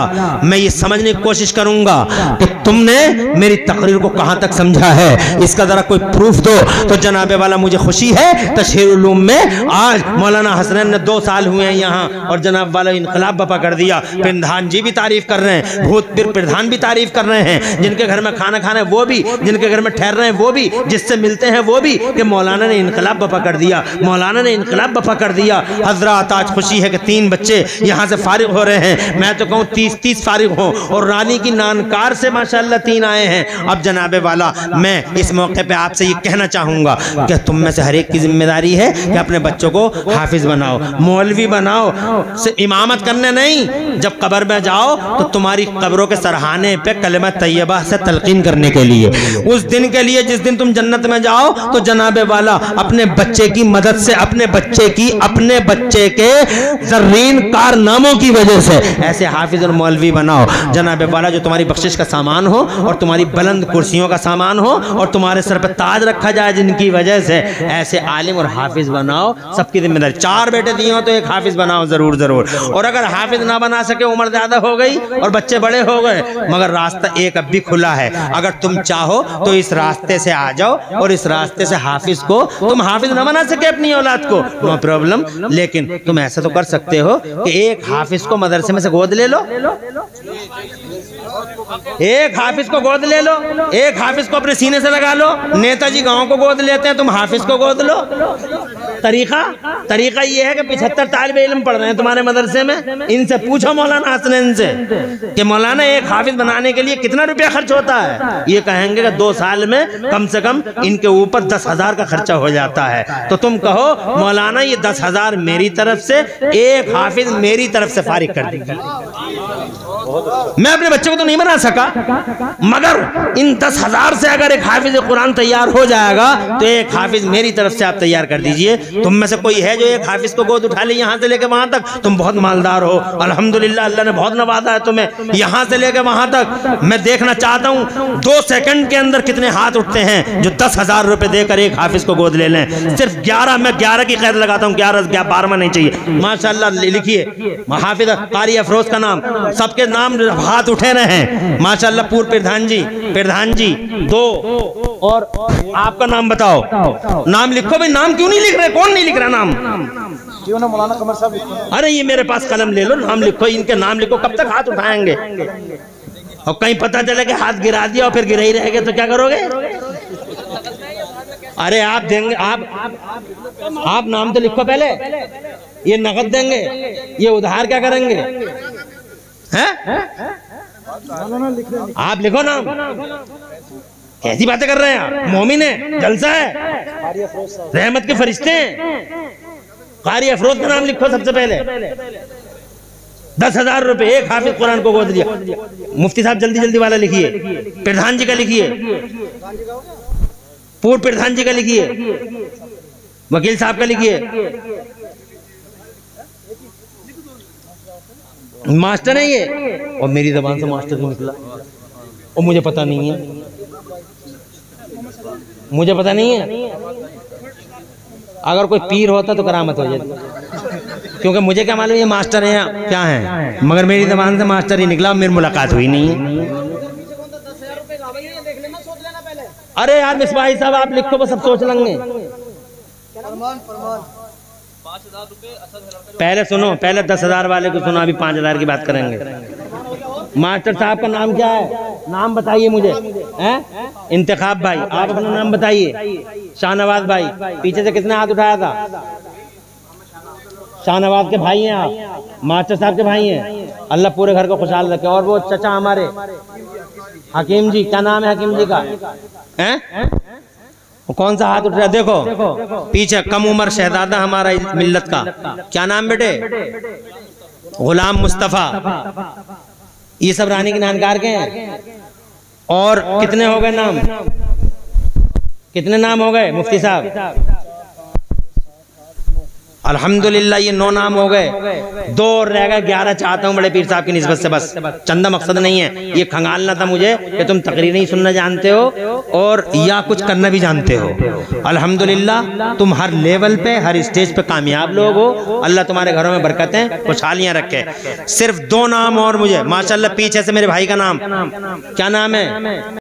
मैं ये समझने की कोशिश करूंगा कि तुमने मेरी तकरीर को कहां तक समझा है। इसका जरा कोई प्रूफ दो। तो जनाबे वाला मुझे खुशी है तशहीरुल उलूम में आज मौलाना हसनैन ने 2 साल हुए हैं यहाँ, और जनाब वाला इनकलाब बपा कर दिया। प्रधान जी भी तारीफ कर रहे हैं, भूतपूर्व प्रधान भी तारीफ कर रहे हैं, जिनके घर में खाना खाना है वो भी, जिनके घर में ठहर रहे हैं वो भी, जिससे मिलते हैं वो भी, कि मौलाना ने इनकलाब बपा कर दिया, मौलाना ने इनकलाब बपा कर दिया। हजरत आज खुशी है कि 3 बच्चे यहाँ से फारिग हो रहे हैं। मैं तो कहूँ 30 फारिग हो, और रानी की नानकार से माशाल्लाह 3 आए हैं। अब जनाबे वाला मैं इस मौके पे आपसे ये कहना चाहूँगा कि तुम में से हर एक की जिम्मेदारी है कि अपने बच्चों को हाफिज बनाओ, मौलवी बनाओ, इमामत करने नहीं। जब कब्र में जाओ तो तुम्हारी कब्रों के सरहाने पे कलमा तैयबा से तलकीन करने के लिए, उस दिन के लिए जिस दिन तुम जन्नत में जाओ, तो जनाबे वाला अपने बच्चे की मदद से, अपने बच्चे के जर्रीन कारनामों की वजह से ऐसे हाफिज और मौलवी बनाओ जनाबे वाला, जो तुम्हारी बख्शिश का सामान हो और तुम्हारी बुलंद कुर्सियों का सामान हो और तुम्हारे सर पर ताज रखा जाए जिनकी वजह से। ऐसे आलिम और हाफिज बनाओ, सबकी जिम्मेदारी। 4 बेटे दिए हो तो एक हाफिज बनाओ जरूर जरूर। और अगर हाफिज ना बना सके, उम्र ज्यादा हो गई और बच्चे बड़े हो गए, मगर रास्ता एक अब भी खुला है। अगर तुम चाहो तो इस रास्ते से आ जाओ, और इस रास्ते से हाफिज को, तुम हाफिज ना बना सके अपनी औलाद को, नो प्रॉब्लम, लेकिन तुम ऐसा तो कर सकते हो कि एक हाफिज को मदरसे में से गोद ले लो, एक हाफिज को गोद ले लो, एक हाफिज को अपने सीने से लगा लो। नेताजी गांव को गोद लेते हैं, तुम हाफिज को गोद लो। तरीका ये है कि 75 तालिबे इल्म पढ़ रहे हैं तुम्हारे मदरसे में, इनसे पूछो मौलाना हसनैन से कि मौलाना एक हाफिज बनाने के लिए कितना रुपया खर्च होता है। ये कहेंगे कि 2 साल में कम से कम इनके ऊपर 10,000 का खर्चा हो जाता है। तो तुम कहो मौलाना ये 10,000 मेरी तरफ से, एक हाफिज मेरी तरफ से फारिग कर दीजिए। मैं अपने बच्चे को तो नहीं बना सका, मगर इन 10,000 से अगर एक हाफिज कुरान तैयार हो जाएगा तो एक हाफिज मेरी तरफ से आप तैयार कर दीजिए। तुम में से कोई है जो एक हाफिज को गोद उठा ले यहाँ से लेके वहां तक? तुम बहुत मालदार हो, अल्हम्दुलिल्लाह, अल्लाह ने बहुत नवाजा है तुम्हें। यहाँ से लेके वहां तक मैं देखना चाहता हूँ 2 सेकंड के अंदर कितने हाथ उठते हैं जो 10,000 रुपए देकर एक हाफिज को गोद ले लें। सिर्फ 11, मैं 11 की कैद लगाता हूँ, 12वां नहीं चाहिए। माशाल्लाह लिखिए हाफिज कारी अफरोज का नाम, सबके नाम हाथ उठे रहे हैं माशाल्लाह। पूर्व प्रधान जी 2, और आपका नाम बताओ, नाम लिखो भाई। नाम क्यों नहीं लिख रहे? कौन नहीं लिख रहा नाम? क्यों ना मौलाना कमर साहब लिखो। अरे ये मेरे पास कलम ले लो, नाम लिखो, इनके नाम लिखो। कब तक हाथ उठाएंगे? और कहीं पता चले कि हाथ गिरा दिया और फिर गिरे ही रहेंगे तो क्या करोगे? अरे आप देंगे, आप नाम तो लिखो पहले। ये नगद देंगे, ये उधार क्या करेंगे? हैं? आप लिखो नाम। कैसी बातें कर रहे हैं आप? मोमिन है, जलसा है, रहमत के फरिश्ते हैं। कारी अफरोज का नाम लिखो सबसे पहले। 10,000 रुपए एक हाफिज कुरान को गोद दिया। मुफ्ती साहब जल्दी वाला लिखिए। प्रधान जी का लिखिए, पूर्व प्रधान जी का लिखिए, वकील साहब का लिखिए। मास्टर है ये, और मेरी जबान से मास्टर क्यों निकला? और मुझे पता नहीं है, मुझे पता नहीं है। अगर कोई पीर होता तो करामत हो जाती, क्योंकि मुझे क्या मालूम ये मास्टर है या क्या है, मगर मेरी जबान से मास्टर ही निकला, मेरी मुलाकात हुई नहीं है। अरे यार मिसबाही साहब आप लिखो, बस सब सोच लेंगे। पहले सुनो, पहले 10,000 वाले को सुनो, अभी 5,000 की बात करेंगे। मास्टर साहब का नाम क्या है? नाम बताइए मुझे। हैं? इंतखाब भाई, आप अपना नाम बताइए। शाहनवाज भाई, पीछे से किसने हाथ उठाया था? शाहनवाज के भाई हैं आप, मास्टर साहब के भाई हैं। अल्लाह पूरे घर को खुशहाल रखे। और वो चचा हमारे हकीम जी, क्या नाम है हकीम जी का? हैं? कौन सा हाथ उठ रहा है? देखो पीछे, कम उम्र शहजादा हमारा मिल्लत का, क्या नाम बेटे? गुलाम मुस्तफा। ये सब रानी के नानकार के हैं। और कितने हो गए नाम? कितने नाम हो गए मुफ्ती साहब? अल्हम्दुलिल्लाह ये 9 नाम हो गए। 2 और रह गए, 11 चाहता हूँ बड़े पीर साहब की निस्बत से। बस चंदा मकसद नहीं है, ये खंगालना था मुझे कि तुम तकरीर नहीं सुनना जानते हो और या कुछ करना भी जानते हो। अल्हम्दुलिल्लाह तुम हर लेवल पे, हर स्टेज पे कामयाब लोग हो। अल्लाह तुम्हारे घरों में बरकतें, खुशहालियां रखे। सिर्फ 2 नाम और मुझे, माशाल्लाह पीछे से मेरे भाई का नाम, क्या नाम है?